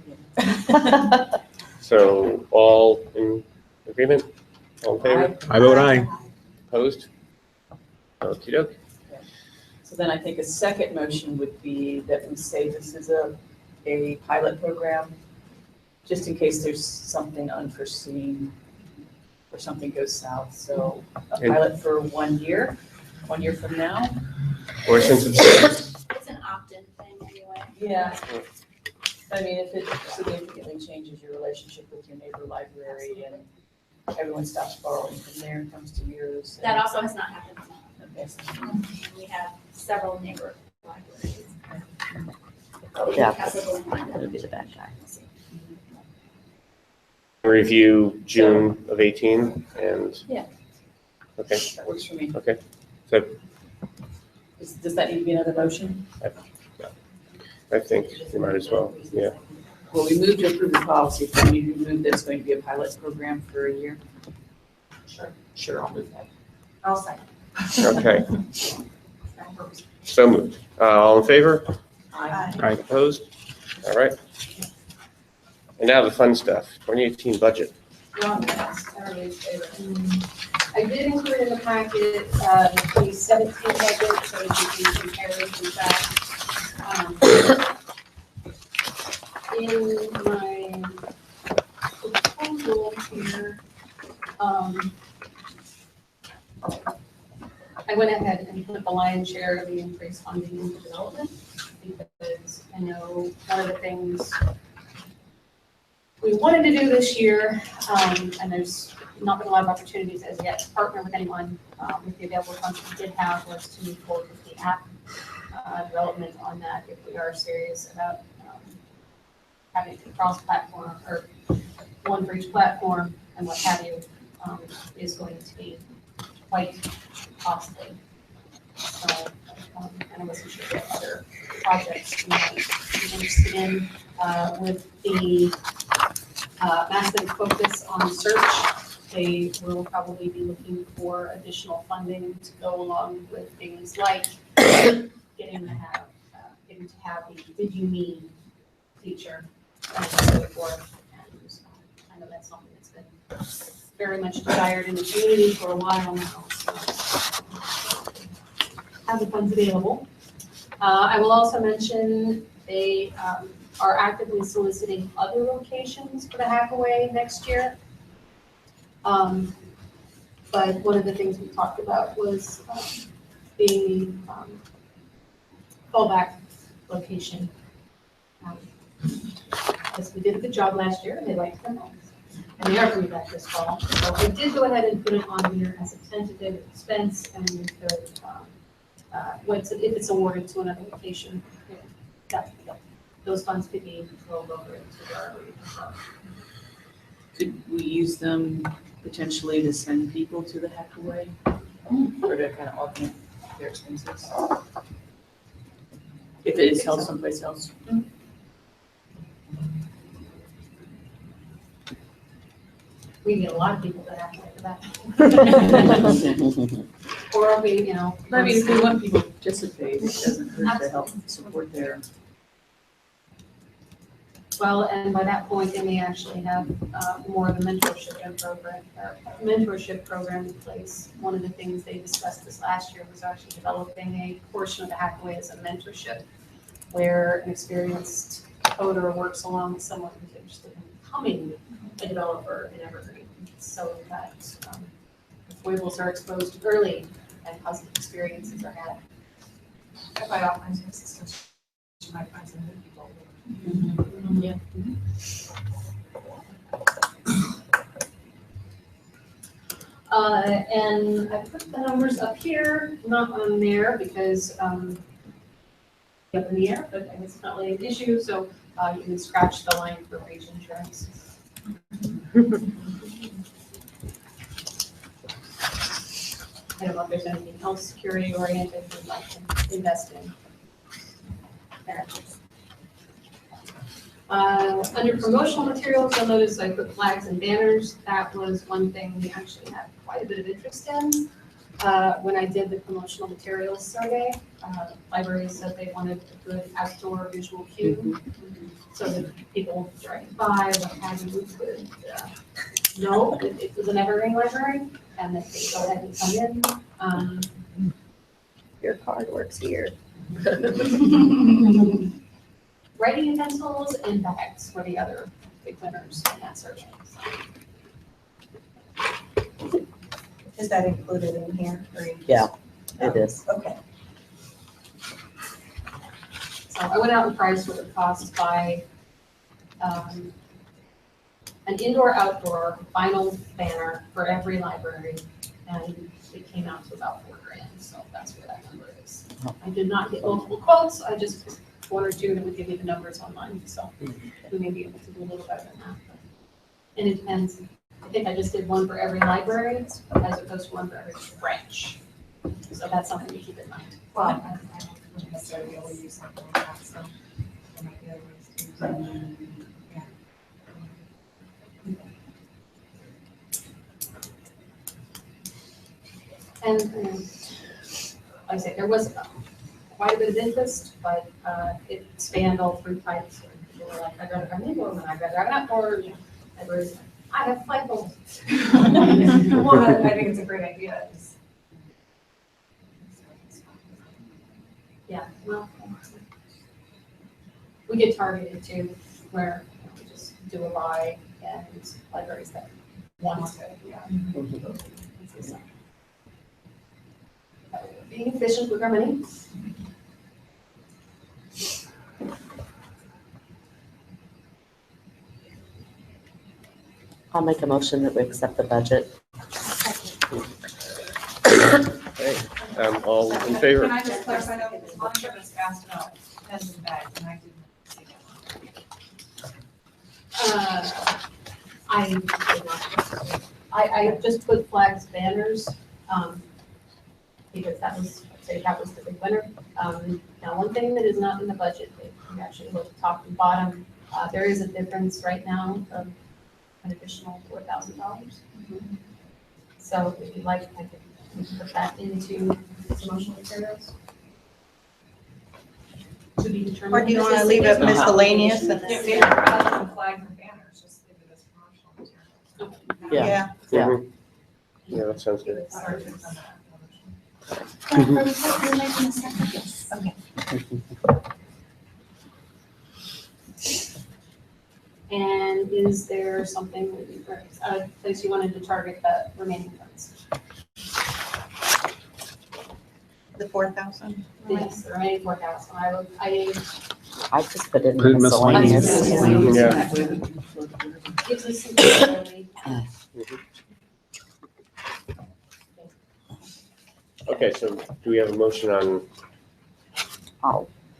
So all in agreement? All in favor? I vote aye. Opposed? Okey doke. So then I think a second motion would be that we say this is a pilot program, just in case there's something unforeseen or something goes south. So a And- pilot for 1 year from now. Or since it's, It's an opt-in thing anyway. Yeah. I mean, if it significantly changes your relationship with your neighbor library and everyone stops borrowing from there and comes to yours. That also has not happened. Okay. We have several neighbor libraries. Yeah. Accessible and find That'd be the bad guy. review June of 18 and. Yeah. Okay, That works for me. okay. So Does that need to be another motion? I think you might as well, yeah. Well, we moved to approve the policy. Can we move that it's going to be a pilot program for a year? Sure, I'll move that. I'll second. Okay, so moved. All in favor? Aye. Aye. Opposed? All right. And now the fun stuff, 2018 budget. I did include in the packet, the 2017 budget, so that you can compare it with that. In my proposal here, I went ahead and put the lion's share of the increased funding into development, because I know one of the things we wanted to do this year, and there's not been a lot of opportunities as yet to partner with anyone with the available funds we did have, was to move forward with the app development on that, if we are serious about having to cross-platform, or one for each platform and what have you, is going to be quite costly. So, and I wasn't sure what other projects you might be interested in with the massive focus on search. They will probably be looking for additional funding to go along with things like getting to have the "Did you mean" feature and so forth. And I know that's something that's been very much desired in the community for a while now. So have the funds available. I will also mention they are actively soliciting other locations for the Hackaway next year. But one of the things we talked about was being fallback location. Because we did a good job last year and they liked them, and they are coming back this fall. So I did go ahead and put it on here as a tentative expense, and we could, if it's awarded to another location, those funds could be rolled over into our. Could we use them potentially to send people to the Hackaway? Or to kind of augment their expenses? If it is held someplace else? We get a lot of people that have to that. or we, you know. I mean, if we want people to participate, it doesn't hurt to help support their. Well, and by that point, they may actually have more of a mentorship program in place. One of the things they discussed this last year was actually developing a portion of the Hackaway as a mentorship, where an experienced coder works along with someone who's interested in becoming a developer in Evergreen, so that foibles are exposed early and positive experiences are had. If I offer some assistance, you might find some good people. Yeah. And I put the numbers up here, not on there because up in the air, but I guess it's not really an issue, so you can scratch the line for wage insurance. I don't know if there's anything else security oriented you'd like to invest in. There. Under promotional materials, you'll notice I put flags and banners. That was one thing we actually had quite a bit of interest in. When I did the promotional materials survey, libraries said they wanted a good outdoor visual cue, so that people driving by, what have you, could know that it was an Evergreen library, and that they go ahead and come in. Your card works here. Writing utensils and bags were the other big winners in that survey. Is that included in here? Or you just- Yeah, it is. Okay. So I went out and priced what it costs by an indoor-outdoor vinyl banner for every library, and it came out to about $4,000. So that's where that number is. I did not get multiple quotes. I just picked one or two that would give me the numbers online. So we may be able to do a little better than that. And it depends. I think I just did one for every library as opposed to one for every branch. So that's something to keep in mind. Well, I don't necessarily always use something like that, so there might be other ways to use it. Yeah. And like I said, there was quite a bit of interest, but it spanned all three types. People were like, I'd rather have an indoor one, I'd rather have an outdoor. I have flagpoles. Well, I think it's a great idea. Yeah, well, we get targeted too, where we just do a buy and libraries that want to. Yeah. Being efficient with our money. I'll make a motion that we accept the budget. Okay, all in favor? Can I just clarify, Monica was asked about pens and bags, and I didn't see that. I just put flags, banners, because that was, I'd say that was the big winner. Now, one thing that is not in the budget, that you actually look top and bottom, there is a difference right now of an additional $4,000. So if you'd like, I could put that into promotional materials. To be determined. Or do you want to leave it miscellaneous? Yeah, we don't have flags and banners, just leave it as promotional material. Yeah. Yeah. Yeah, that sounds good. And is there something, a place you wanted to target the remaining funds? The 4,000? Yes, the remaining 4,000. I just put it in Put it miscellaneous. miscellaneous. Yeah. Gives us some flexibility. Okay, so do we have a motion on,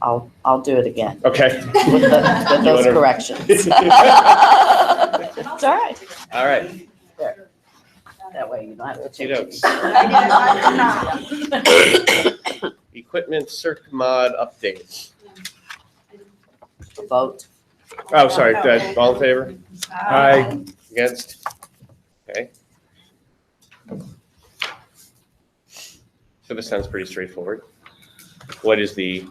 I'll do it again okay. with those You wanna- corrections. It's all right. All right. There. That way you don't have to change Okey-dokes. Equipment circ mod updates. it. Vote. Oh, sorry, all in favor? Aye. Against? Okay. So this sounds pretty straightforward. What is the,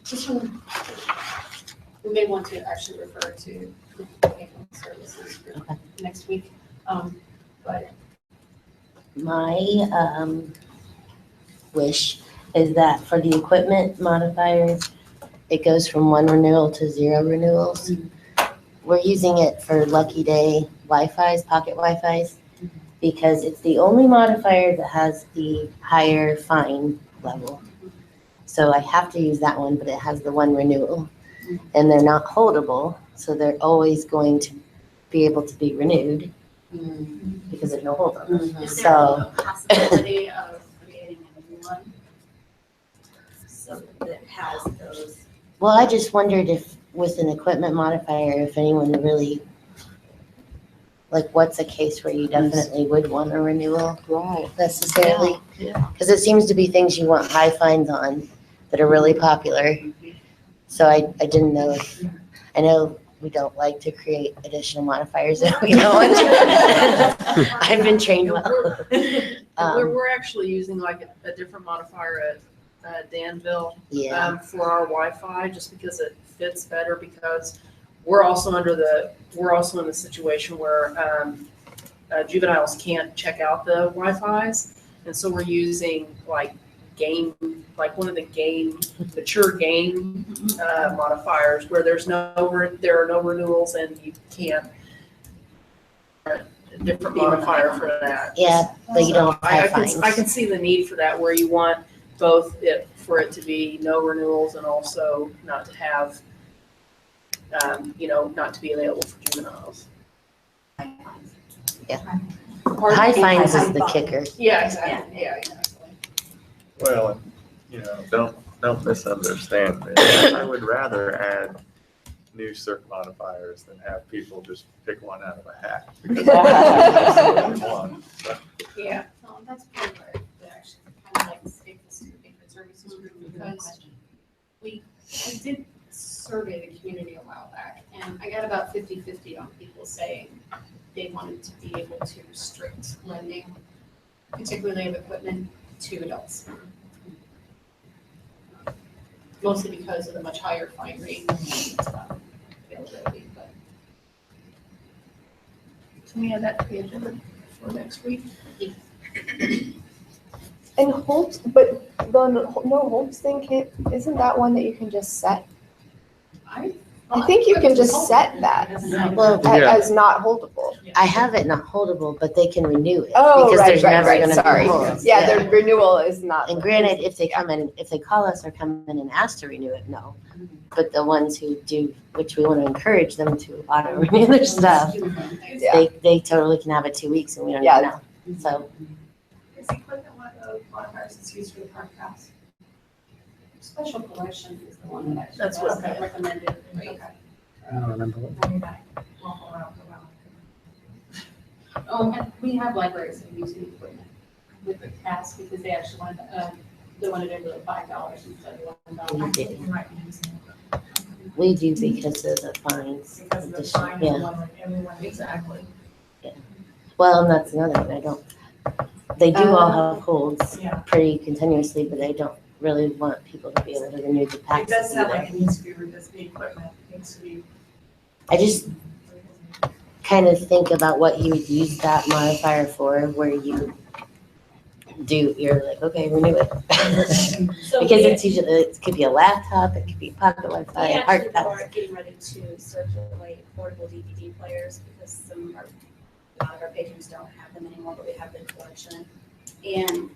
This one, we may want to actually refer to the payment services group next week. But My wish is that for the equipment modifiers, it goes from 1 renewal to 0 renewals. We're using it for Lucky Day Wi-Fi's, pocket Wi-Fi's, because it's the only modifier that has the higher fine level. So I have to use that one, but it has the 1 renewal. And they're not holdable, so they're always going to be able to be renewed because there's no hold on. Is there So a possibility of creating a new one? So that it has those. well, I just wondered if with an equipment modifier, if anyone really, like, what's a case where you definitely would want a renewal Right. necessarily? Yeah. Because it seems to be things you want high fines on that are really popular. So I didn't know if, I know we don't like to create additional modifiers that we don't want to. I've been trained well. We're actually using like a different modifier at Danville Yeah, for our Wi-Fi, just because it fits better, because we're also in the situation where juveniles can't check out the Wi-Fis. And so we're using like one of the mature game modifiers where there are no renewals and you can't, a different modifier for that. yeah, but you don't have high I fines. can see the need for that, where you want both for it to be no renewals and also not to have, not to be available for juveniles. High fines is the kicker. Yeah, exactly, yeah, exactly. Well, don't misunderstand me. I would rather add new cert modifiers than have people just pick one out of a hat. Because that's what they want. So, Yeah. That's part of it, actually, kind of like the state services group, because I did survey the community a while back, and I got about 50-50 on people saying they wanted to be able to restrict lending, particularly of equipment, to adults. Mostly because of the much higher fine rate and availability, but. Can we add that to the agenda for next week? And holds, but the no holds thing, isn't that one that you can just set? I think you can just set that Well, as not holdable. I have it not holdable, but they can renew it. Oh, because right, there's right, never right, gonna be sorry. holds. Yeah, the renewal is not. And granted, if they come in, if they call us or come in and ask to renew it, no. But the ones who do, which we want to encourage them to auto renew their stuff, Yeah. they totally can have it 2 weeks and we don't Yeah. even know. So, Is equipment one of the modifiers that's used for the park house? Special collection is the one that That's actually what- has that recommended rate. I don't remember what. And we have libraries that use the equipment with the cast because they actually wanted, they wanted it at $5 instead of $1. we do because of the fines. Because of the Addition- fine, Yeah, and everyone. Exactly. well, and that's another one, I don't, they do all have holds Yeah. pretty continuously, but they don't really want people to be able to renew the It packs does sound either. like it needs to be revisited, the equipment needs to be. I just kind of think about what you would use that modifier for, where you're like, okay, renew it. So Because it's usually, it could be a laptop, it could be pocket we Wi-Fi, a actually hard pass. are getting ready to circulate portable DVD players because a lot of our patrons don't have them anymore, but we have the collection. And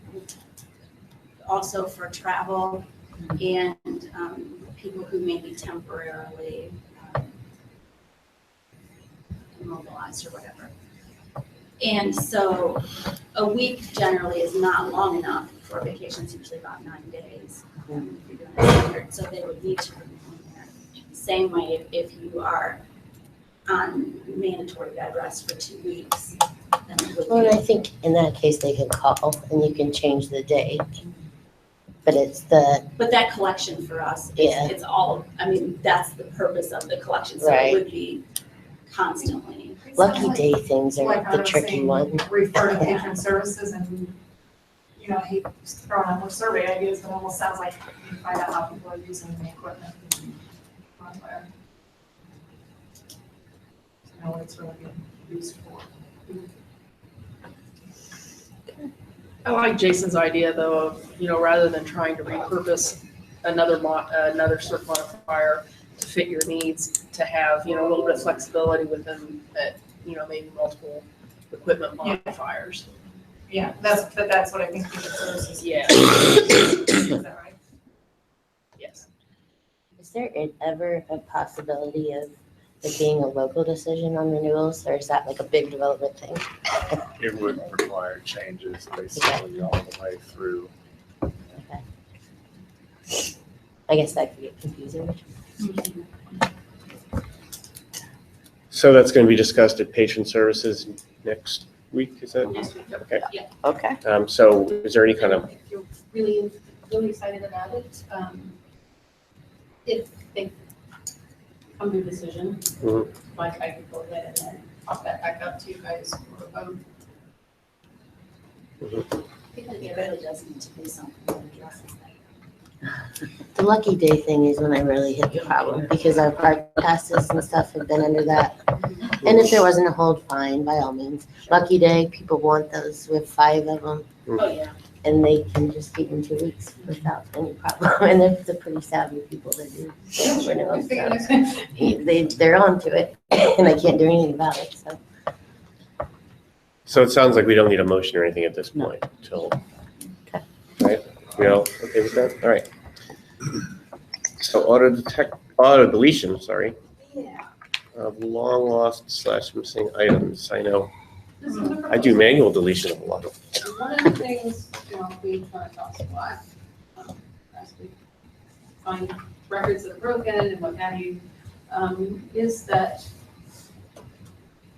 also for travel and people who may be temporarily immobilized or whatever. And so a week generally is not long enough for vacations, usually about 9 days. If you're doing a standard, so they would need to remain there. Same way if you are on mandatory bed rest for 2 weeks, then it would Well, and I be. think in that case, they can call and you can change the day. But it's the, But that collection for us, Yeah. it's all, I mean, that's the purpose of the collection. So Right. it would be constantly. Lucky day things are Like I the was tricky saying, one. Refer to patron services and, you know, he's throwing out more survey ideas, but it almost sounds like you find out how people are using the equipment. Modifier. To know what it's really being used for. I like Jason's idea though of, you know, rather than trying to repurpose another CERC modifier to fit your needs, to have, you know, a little bit of flexibility within that, you know, maybe multiple equipment modifiers. Yeah, that's what I think patron services. Yeah. Is that right? Yes. Is there ever a possibility of it being a local decision on renewals, or is that like a big development thing? It would require changes basically all the way through. Okay. I guess that could get confusing. So that's going to be discussed at patron services next week, is that? Next week, Okay. yeah. Okay. So is there any kind of, If you're really, really excited about it, if they come to a decision, Mhm. like I could go ahead and then pop that back up to you guys for a vote. Because it really does need to be something that addresses that. The lucky day thing is when I really hit the problem, because our park passes and stuff have been under that. And if there wasn't a hold, fine, by all means. Lucky day, people want those. We have 5 of them. Oh, yeah. And they can just keep in 2 weeks without any problem. And they're pretty savvy people that do renewals. They're onto it, and I can't do anything about it, so. so it sounds like we don't need a motion or anything at this point until, right? We all okay with that? All right. So auto deletion, sorry, Yeah. of long lost / missing items. I know This is a I do manual deletion of a lot of. One of the things, you know, we try to talk a lot, as we find records that are broken and what have you, is that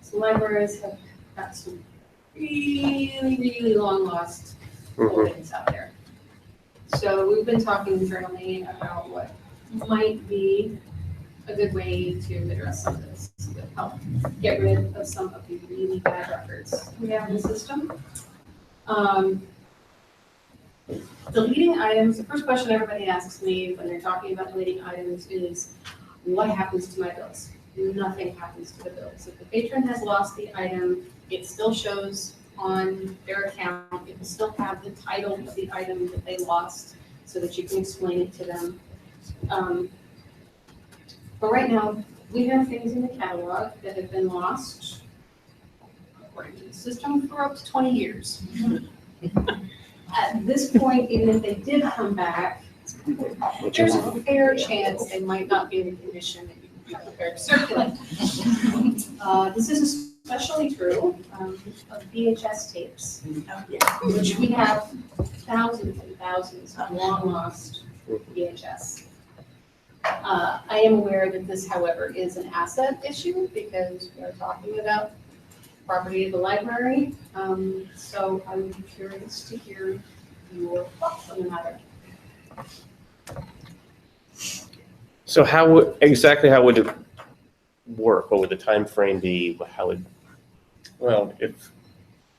some libraries have got some really, really long lost holdings out there. So we've been talking internally about what might be a good way to address some of this, to help get rid of some of the really bad records we have in the system. Deleting items, the first question everybody asks me when they're talking about deleting items is, what happens to my bills? Nothing happens to the bills. If the patron has lost the item, it still shows on their account. It will still have the title of the item that they lost so that you can explain it to them. But right now, we have things in the catalog that have been lost, according to the system, for up to 20 years. At this point, even if they did come back, there's a fair chance they might not be in the condition that you can be prepared to circulate. This is especially true of VHS tapes, which we have thousands and thousands of long lost VHS. I am aware that this, however, is an asset issue because we are talking about property of the library. So I would be curious to hear your thoughts on the matter. So exactly how would it work? What would the time frame be? How would? Well, if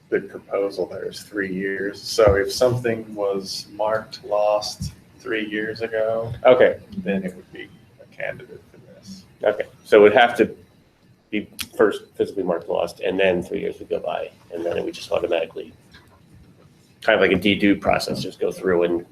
the proposal there is 3 years, so if something was marked lost 3 years ago, Okay. then it would be a candidate for this. Okay. So it would have to be first physically marked lost, and then 3 years would go by, and then it would just automatically, kind of like a dedupe process, just go through and.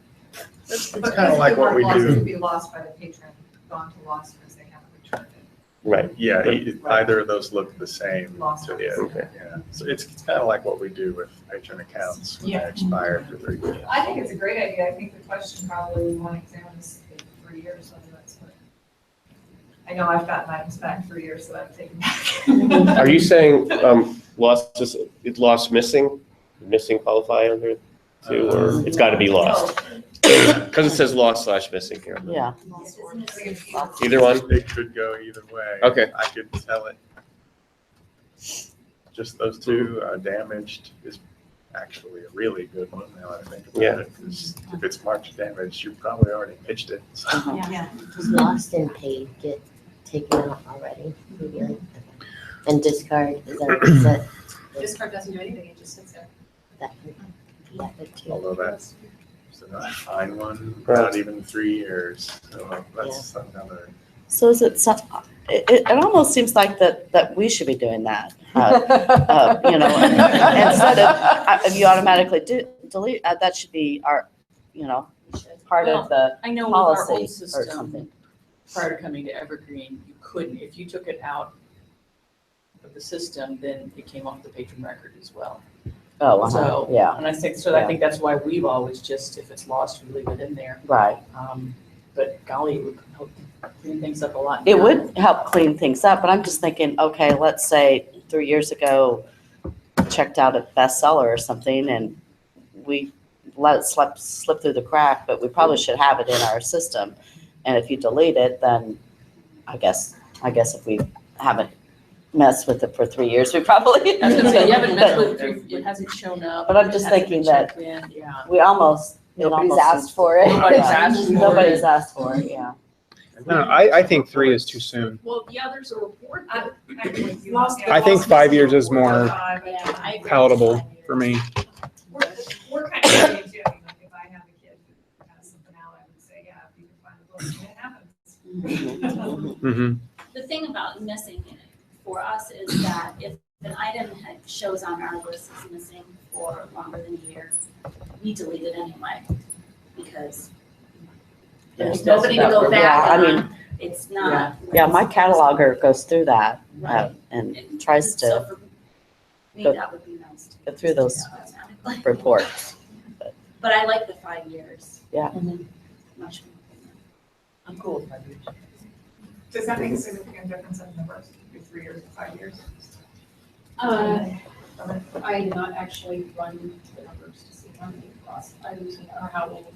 It's kind of like what we Lost do. would be lost by the patron, gone to lost because they haven't returned it. Right. Yeah, either of those look the same Lost to ones. the end. Okay. Yeah, so it's kind of like what we do with patron accounts when they Yeah. expire for 3 years. I think it's a great idea. I think the question probably we want to examine this in 3 years, whether that's what. I know I've gotten items back 3 years that I've taken back. Are you saying lost missing? Missing qualify under too, or it's got to be lost? Because it says lost / missing here. Yeah. Either one? It could go either way. Okay. I could tell it. Just those two, damaged is actually a really good one now that I think about Yeah. it. 'Cause if it's marked damaged, you probably already pitched it. So. Does lost and paid get taken out already? And discard, is that what you said? This card doesn't do anything, it just sits there. That would be good too. Although that's, I find one, not even 3 years, so that's another. So is it, it almost seems like that we should be doing that. You know, instead of you automatically delete, that should be our, you know, part of the I know with our old policy or system, something. prior to coming to Evergreen, you couldn't, if you took it out of the system, then it came off the patron record as well. Oh, So, yeah, and I think that's why we've always just, if it's lost, we leave it in there. right. But golly, it would help clean things up a lot. It now. would help clean things up, but I'm just thinking, okay, let's say 3 years ago, checked out a bestseller or something and we let it slip through the crack, but we probably should have it in our system. And if you delete it, then I guess if we haven't messed with it for 3 years, we probably. I was gonna say, you haven't messed with it, it hasn't shown up. But I'm just it hasn't thinking been that checked in, yeah. we almost. Nobody's asked for it. Nobody's asked for it. Nobody's asked for it, yeah. No, I think 3 is too soon. Well, yeah, there's a report that I think 5 years is more palatable for me. We're kind of ready too. I mean, like if I have a kid who has something out, I would say, yeah, if you can find the book, and it happens. Mm-hmm. The thing about missing it for us is that if an item shows on our list is missing for longer than a year, we delete it anyway, because there's nobody to go back Yeah, I on. mean, It's not. yeah, my cataloger goes through that Right. and tries So to for me, go- that would be nice. go through those reports. But I like the 5 years. Yeah. Much more. I'm cool with 5 years. Does that make a significant difference in numbers, 3 years and 5 years? I did not actually run the numbers to see how many lost items or how old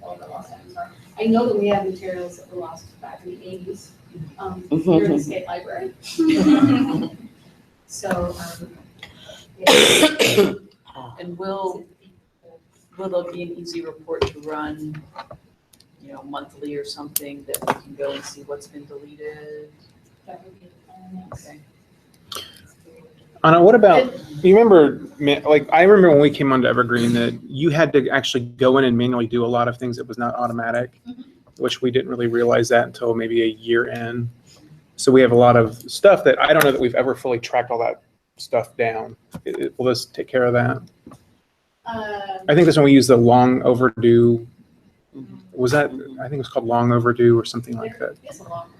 all the lost items are. I know that we have materials that were lost back in the 80s here in the state library. So, yeah. And will there be an easy report to run, you know, monthly or something that we can go and see what's been deleted? That would be the plan, yes. Okay. Anna, what about, you remember, like, I remember when we came onto Evergreen that you had to actually go in and manually do a lot of things that was not automatic, which we didn't really realize that until maybe a year in. So we have a lot of stuff that I don't know that we've ever fully tracked all that stuff down. Will this take care of that? I think that's when we use the long overdue. Was that, I think it was called long overdue or something like that.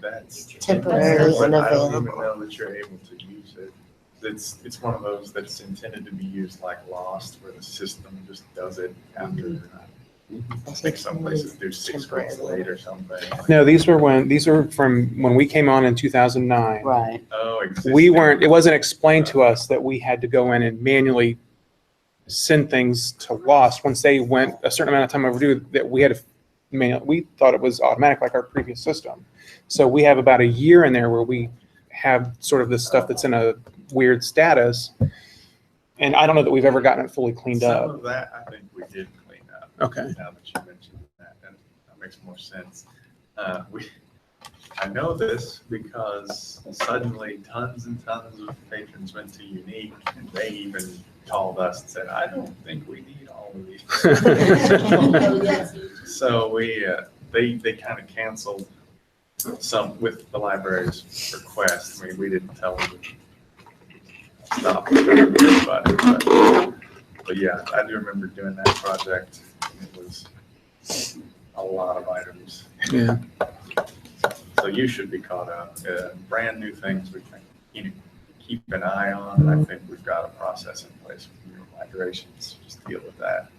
That's Temporarily but I don't unavailable. even know that you're able to use it. It's one of those that's intended to be used like Lost, where the system just does it after. I think some places do 6 weeks late or something. No, these were from when we came on in 2009. Right. Oh, It wasn't explained to us that we had to go in and manually send things to Lost once they went a certain amount of time overdue, that we had to we thought it was automatic like our previous system. So we have about a year in there where we have sort of this stuff that's in a weird status. And I don't know that we've ever gotten it fully cleaned up. Some of that, I think we did clean up. Okay. Now that you mentioned that, that makes more sense. I know this because suddenly tons and tons of patrons went to Unique, and they even called us and said, I don't think we need all of these. So they kind of canceled some with the library's request. I mean, we didn't tell them to stop but yeah, I do remember doing that project. It was a lot of items. Yeah. So you should be caught up. Brand new things we can keep an eye on, and I think we've got a process in place for your migrations. Just deal with that.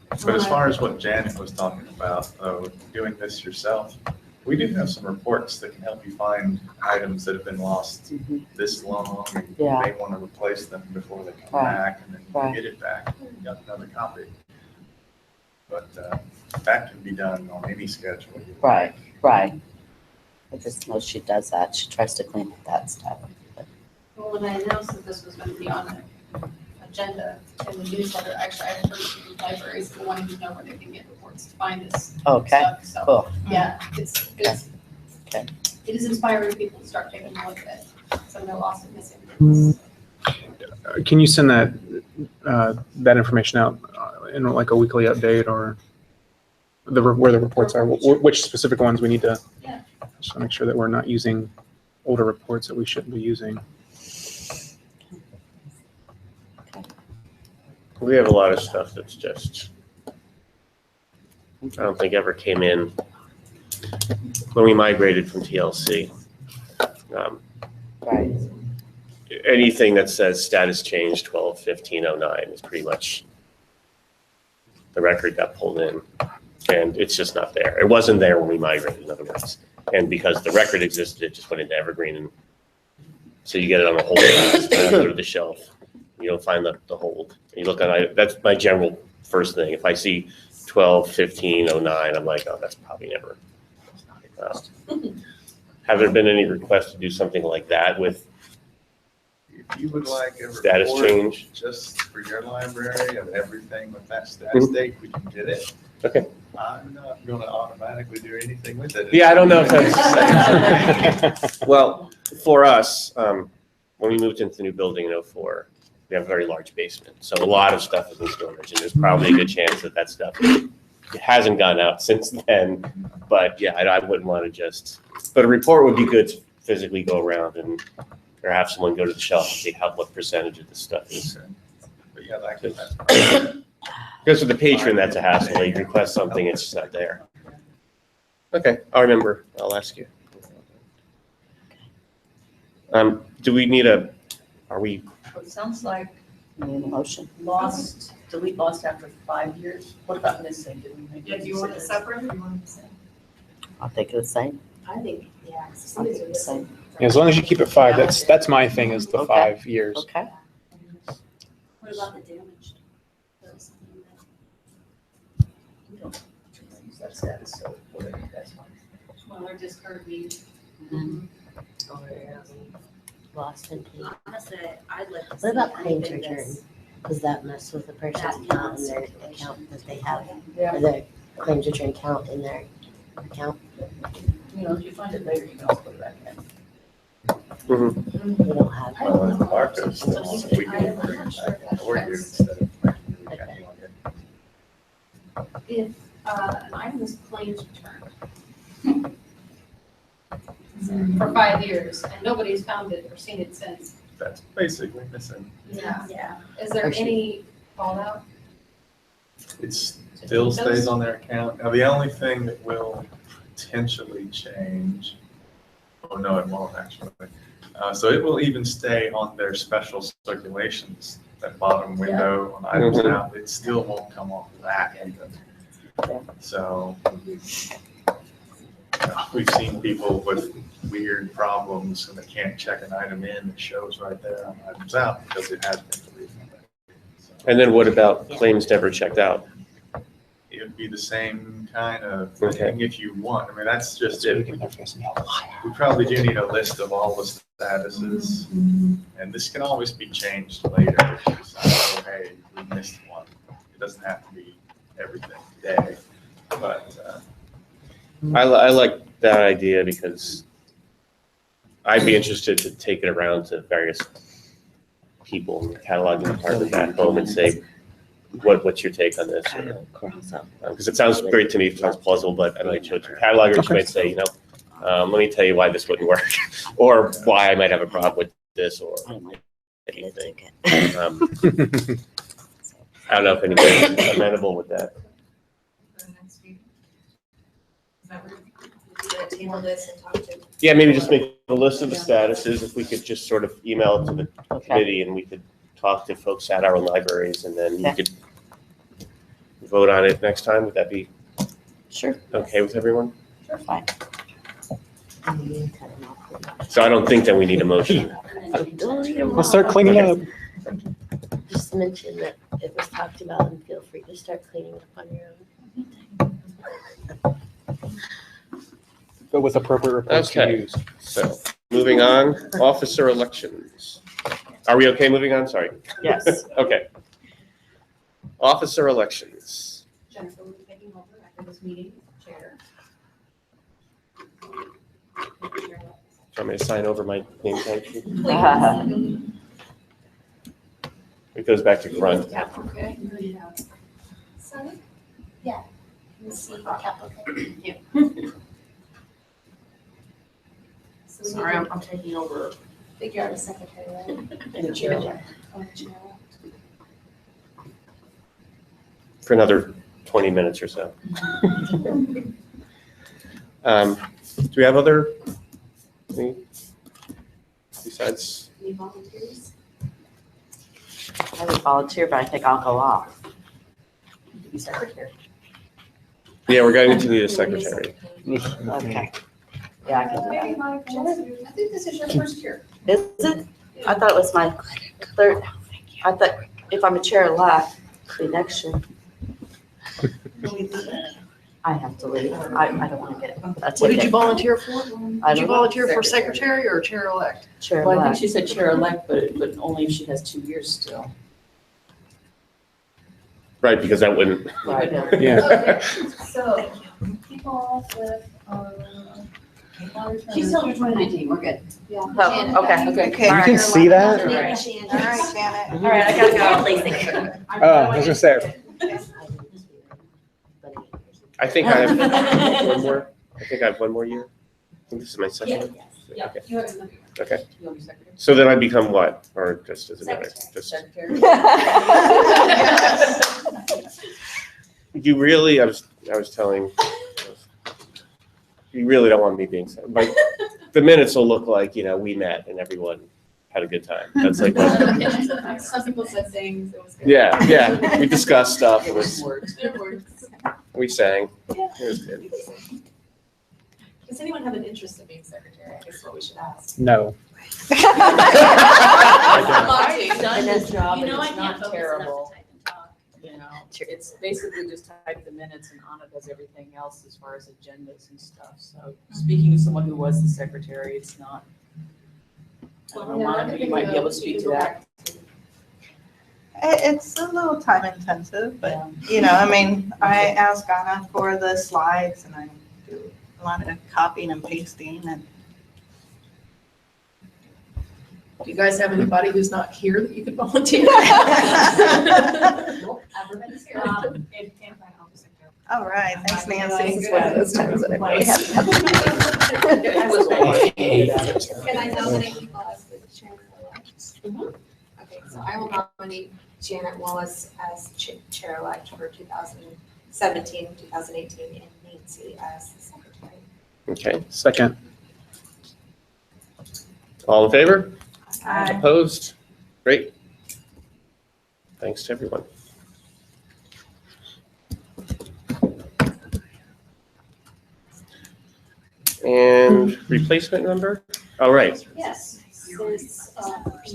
But as far as what Janet was talking about, doing this yourself, we do have some reports that can help you find items that have been lost this long, and you may want to replace them before they come back, and then you get it back, and you got another copy. But that can be done on any schedule. Right, right. I just know she does that. She tries to clean up that stuff. Well, when I announced that this was going to be on the agenda in the newsletter, actually, I heard from the libraries wanting to know where they can get reports to find this Okay, stuff. So, cool. yeah, it's It is inspiring people to start taking a look at some of the lost and missing things. Can you send that information out in like a weekly update or where the reports are, which specific ones we need to, Yeah. just to make sure that we're not using older reports that we shouldn't be using. We have a lot of stuff that's just, I don't think ever came in when we migrated from TLC. Right. Anything that says status change 12/15/09 is pretty much the record got pulled in, and it's just not there. It wasn't there when we migrated, in other words. And because the record existed, it just went into Evergreen, and so you get it on a hold, you go to the shelf, you don't find the hold. You look on it, that's my general first thing. If I see 12/15/09, I'm like, oh, that's probably never. Have there been any requests to do something like that with If you would like a status report change? just for your library of everything with that status date, we can get it. Okay. I'm not gonna automatically do anything with it. Yeah, I don't know if that's. Well, for us, when we moved into the new building in '04, we have a very large basement. So a lot of stuff is in storage, and there's probably a good chance that that stuff hasn't gone out since then. But yeah, I wouldn't want to just, but a report would be good to physically go around and, or have someone go to the shelf and see what percentage of this stuff is. But yeah, that's Because with the patron, that's a hassle. You request something, it's just not there. Okay, I'll remember. I'll ask you. Do we need are we? It sounds like Need a motion? delete lost after 5 years. What about missing? Did we make? Yeah, do you want it separate or do you want it the same? I'll take it the same. I think, yeah, 'cause some I'll of these take are it the the same. same. As long as you keep it 5, that's my thing is the Okay. 5 years. Okay. What about the damaged? Those- We don't use that status, so whatever you guys want. Well, they're just currently. Oh, yeah. Lost and paid. Honestly, I'd like to see. What about claims anything return? that's- Does that mess with the person's account and their account that they have? Yeah. Or their claims return count in their account? You know, if you find it later, you can always put it back in. We don't have. Well, our business, we can bring it back for you instead of making you hang on it. If an item is claims returned for 5 years and nobody's found it or seen it since, That's basically missing. yeah, is there any fallout? It still stays on their account. Now, the only thing that will potentially change, oh, no, it won't actually. So it will even stay on their special circulations, that bottom window on items now, it still won't come off that even. So we've seen people with weird problems and they can't check an item in, it shows right there on items out because it has been deleted. So And then what about claims never checked out? it would be the same kind of Okay. thing if you want. I mean, that's just it. We probably do need a list of all the statuses, and this can always be changed later if you decide, oh, hey, we missed one. It doesn't have to be everything today, but, I like that idea because I'd be interested to take it around to various people in the cataloging department back home and say, what's your take on this? Because it sounds great to me, it sounds plausible, but I might show it to catalogers, who might say, let me tell you why this wouldn't work, or why I might have a problem with this, or anything. I don't know if anybody's amenable with that. Table this and talk to. Yeah, maybe just make a list of the statuses, if we could just sort of email it to the committee and we could talk to folks at our own libraries and then we could vote on it next time. Would that be Sure. okay with everyone? Sure, fine. So I don't think that we need a motion. Let's start cleaning up. Just mention that it was talked about and feel free to start cleaning up on your own. But with appropriate reports to Okay, use. so moving on, officer elections. Are we okay moving on? Sorry. Yes. Okay. Officer elections. Jennifer will be taking over after this meeting, chair. Want me to sign over my name tag? Please. It goes back to grunt. Okay. Sorry? Yeah. Let me see. Okay. So we Sorry, need I'm taking over to figure out a secretary, right? in the chair. Oh, chair. For another 20 minutes or so. Do we have other, any, besides, Any volunteers? I would volunteer, but I think I'll go off. You could be secretary. yeah, we're going to need a secretary. Okay. Yeah, I can do Maybe my, I think this is your first year. that. Is it? I thought it was my third. I thought if I'm a chair-elect, the next year. I have to leave. I don't want to get a What did you ticket. volunteer for? I Did you don't know. volunteer for secretary or chair-elect? Well, I think Chair-elect. she said chair-elect, but only if she has 2 years still. Right, because that wouldn't, Right. Yeah. Okay, so people with, She's till 2019, we're good. yeah. Oh, okay. Okay. You can see that? All right, Janet. All right, I gotta go, Lacey. Oh, I was gonna say, I think I have one more, I think I have one more year. I think this is my second. Yeah, Okay. you have another. Okay, You want to be secretary? so then I become what, or just doesn't matter? Just, Secretary. you really, I was telling, you really don't want me being, like, the minutes will look like, we met and everyone had a good time. That's like, what- Some people said things, it was good. yeah, we discussed stuff, it was, It works. we sang. Yeah. It was good. Does anyone have an interest in being secretary? I guess what we should ask. no. I've done this job You and know, I it's can't not focus enough terrible. to type and talk. It's basically just type the minutes and Anna does everything else as far as agendas and stuff. So speaking of someone who was the secretary, it's not. I don't know, Monica, you might be able to speak to that. It's a little time intensive, but, I ask Anna for the slides and I do a lot of copying and pasting and. Do you guys have anybody who's not here that you could volunteer? Everybody's here. All right, thanks, This Nancy. is one of those times that I really have. Can I nominate people as the chair-elect? Okay, so I will nominate Janet Wallace as chair-elect for 2017, 2018, and Nancy as the secretary. Okay, Second. all in favor? Aye. Opposed? Great. Thanks to everyone. And replacement number? All right. Yes, since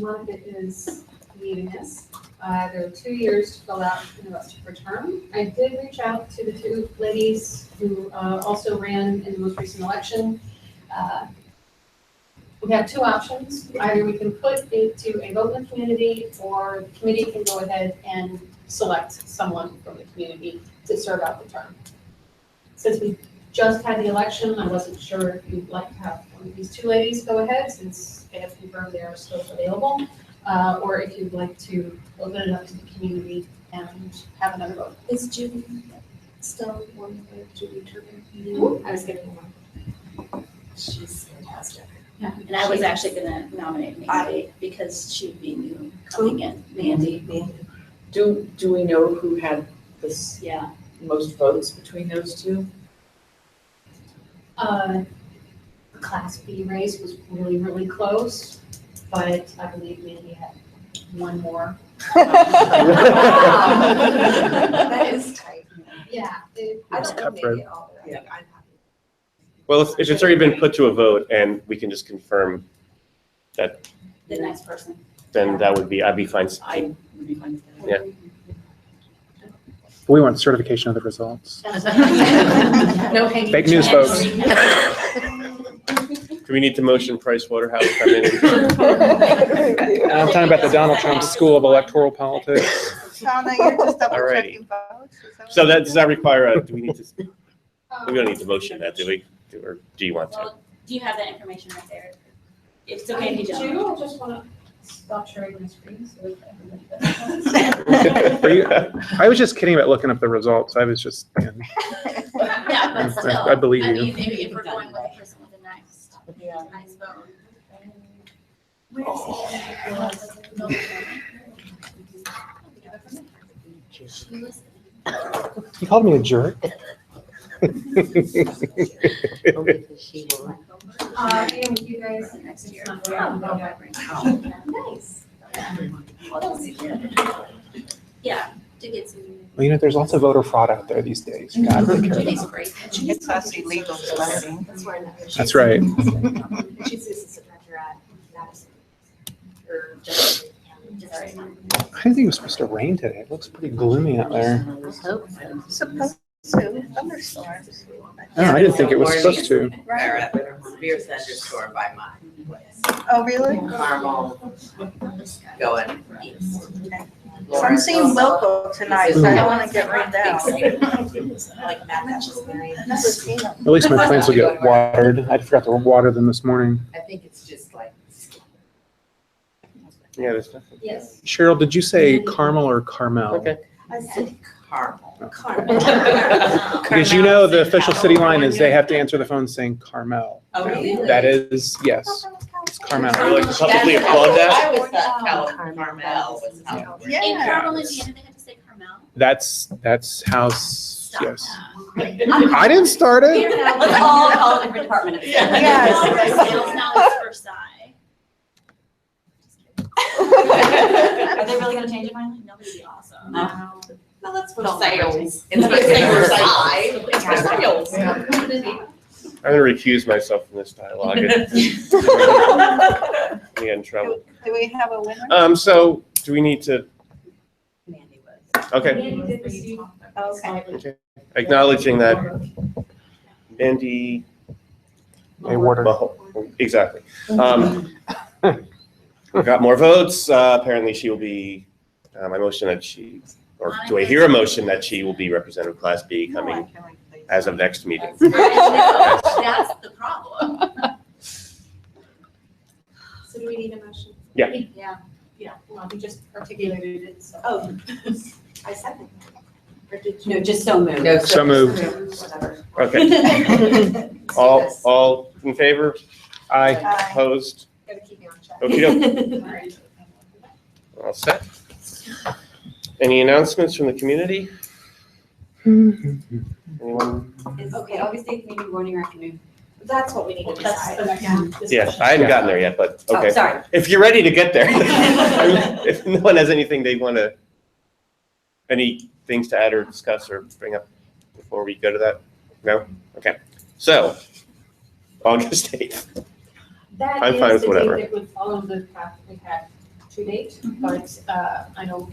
Monica is leaving us, there are 2 years to fill out the rest of her term. I did reach out to the 2 ladies who also ran in the most recent election. We have 2 options. Either we can put it to a vote in the community, or the committee can go ahead and select someone from the community to serve out the term. Since we just had the election, I wasn't sure if you'd like to have one of these 2 ladies go ahead, since they have confirmed they are still available, or if you'd like to open it up to the community and have another vote. Is Judy still one of Judy Turner? I was giving one. She's fantastic. Yeah, and I was actually gonna nominate Mandy because she'd be new coming in, Mandy. Do we know who had this Yeah. most votes between those 2? The Class B race was really, really close, but I believe Mandy had one more. That is tight. Yeah. I don't know maybe all, but I'm happy. Well, if it's already been put to a vote and we can just confirm that, The next person. then that would be, I'd be fine. I would be fine with that. Yeah. We want certification of the results. No hanging. Fake news, chads. folks. Do we need to motion Price Waterhouse come in? I'm talking about the Donald Trump School of Electoral Politics. Shauna, you're just double Alrighty. checking votes? Is that So what- does that require do we need to, we don't need to motion that, do we? Or do you want to? Well, do you have that information right there? It's okay if you don't. I just wanna stop sharing my screen so that everybody. Are you, I was just kidding about looking up the results. I was just, Yeah, but still. I believe I you. mean, maybe if we're going with the person with the nice vote. You called me a jerk. I am with you guys next year. Nice. Yeah, to get some. Well, you know, there's lots of voter fraud out there these days. You gotta be careful. Judy's great. It's us illegal voting. That's right. She's assistant director at Madison. Or just. I didn't think it was supposed to rain today. It looks pretty gloomy out there. Supposed to, thunderstorms. No, I didn't think it was supposed to. Right. Severe thunderstorm by my place. Oh, really? Carmel going east. So I'm seeing local tonight, so I don't wanna get rained out. Like Massachusetts. I've never seen them. At least my plants will get watered. I forgot to water them this morning. I think it's just like. Yeah, there's nothing. Yes. Cheryl, did you say Carmel or Carmel? Okay. I said Carmel. Because you know the official city line is they have to answer the phone saying Carmel. Oh, really? That is, yes, it's Carmel. Would you like to publicly applaud that? I was Carmel was how. In Carmel, Indiana, they have to say Carmel. That's how, Stop yes. that. I didn't start it. Let's all call it a different department. Yes. Sales now is Versailles. Are they really gonna change it finally? No, that'd be awesome. No, that's for Don't sales. It's for sales. It's for sales. I'm gonna recuse myself from this dialogue. I get in trouble. Do we have a winner? So do we need to, okay, Okay. acknowledging that Mandy. Hey, Warder. Exactly. We got more votes. Apparently she will be, my motion that she, or do I hear a motion that she will be Representative Class B coming as of next meeting? That's the problem. So do we need a motion? Yeah. Yeah. Yeah, well, we just articulated it, so. Oh, I second. Or did No, you? just so moved. No, So moved. Whatever. Okay. All in favor? Aye. Opposed? Gotta keep me on track. Okey-doke. All right. All set. Any announcements from the community? Anyone? Okay, August 8th, maybe morning or afternoon. That's what we need to That's decide. the next Yeah, I hadn't gotten there yet, but Oh, okay. sorry. If you're ready to get there. If no one has anything they want to, any things to add or discuss or bring up before we go to that? No? Okay. So, August 8th. That I'm fine with is the whatever. date that would follow the path we had to date, but I know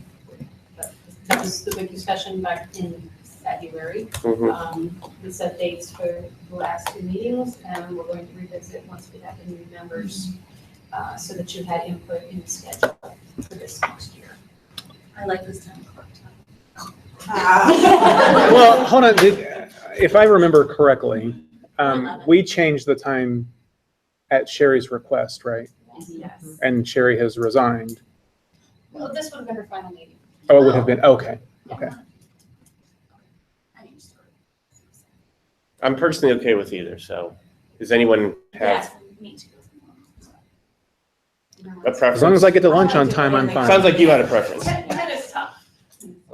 that was the big discussion back in February. Mhm. We set dates for the last two meetings, and we're going to revisit once we have the new members, so that you had input in the schedule for this next year. I like this time. Well, hold on. If I remember correctly, we changed the time at Sherry's request, right? Yes. And Sherry has resigned. Well, this would have been her final meeting. Oh, it would have been, okay, okay. I'm personally okay with either, so does anyone have Me too. a preference? As long as I get to lunch on time, I'm fine. Sounds like you had a preference. 10 is tough.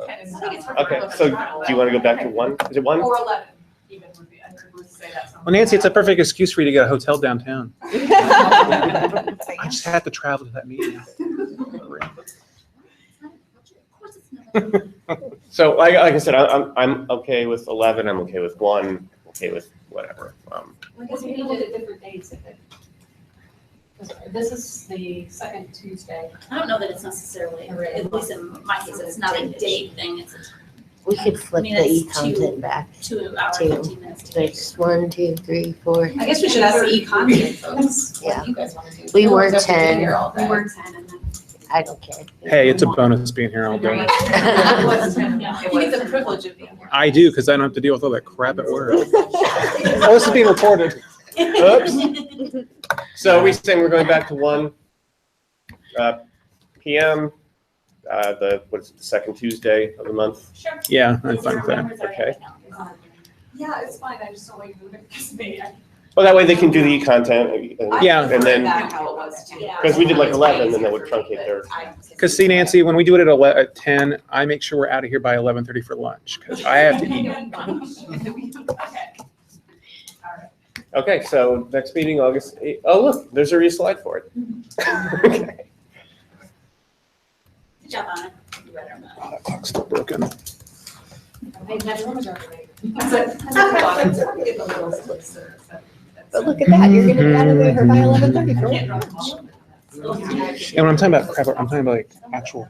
10 is tough. Okay, so do you want to go back to 1? Is it 1? Or 11, even would be, I would say that's. Well, Nancy, it's a perfect excuse for you to get a hotel downtown. I just had to travel to that meeting. So like I said, I'm okay with 11, I'm okay with 1, okay with whatever. Because we did it at different dates. This is the second Tuesday. I don't know that it's necessarily, at least in my case, it's not a date thing, it's a We could flip mean, the it's e-content back 2 hour, to 15 minutes. to like 1, 2, 3, 4. I guess we should ask the e-content folks Yeah. what you guys want to do. We were don't have to be 10. here all We day. were 10 and then. I don't care. Hey, it's a bonus being here all day. You get the privilege of being here. I do, because I don't have to deal with all that crap at work. Oh, this is being recorded. Oops. So are we saying we're going back to 1 PM, what is it, the second Tuesday of the month? Sure. Yeah, I'm fine with that. Okay. Yeah, it's fine, I just don't like moving it because me, Well, that way they can do the e-content. Yeah. And then, That's how it was too. because we did like 11, and that would truncate their. Because see, Nancy, when we do it at 10, I make sure we're out of here by 11:30 for lunch, because I have to eat. Okay, so next meeting, August 8th. Oh, look, there's a slide for it. Okay. Good job, Anna. You read our Oh, that clock's still broken. But look at that, you're gonna be out of there by 11:30 for lunch. And when I'm talking about crap, I'm talking about like actual.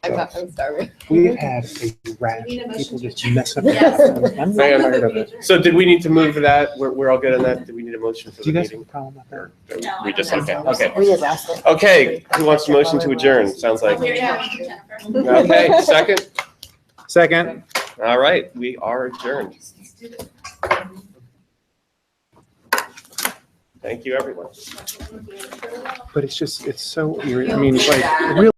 I'm starving. We've had a rash of people just mess up. Yes. I'm very tired of it. So did we need to move that? We're all good on that? Do we need a motion for Do the you guys have meeting? a problem with that? Or No, we I just, don't okay, have okay. We just asked it. Okay, who wants a motion to adjourn? Sounds like, Jennifer. okay, second? Second. All right, we are adjourned. Thank you, everyone. But it's just, it's so eerie. I mean, like, really.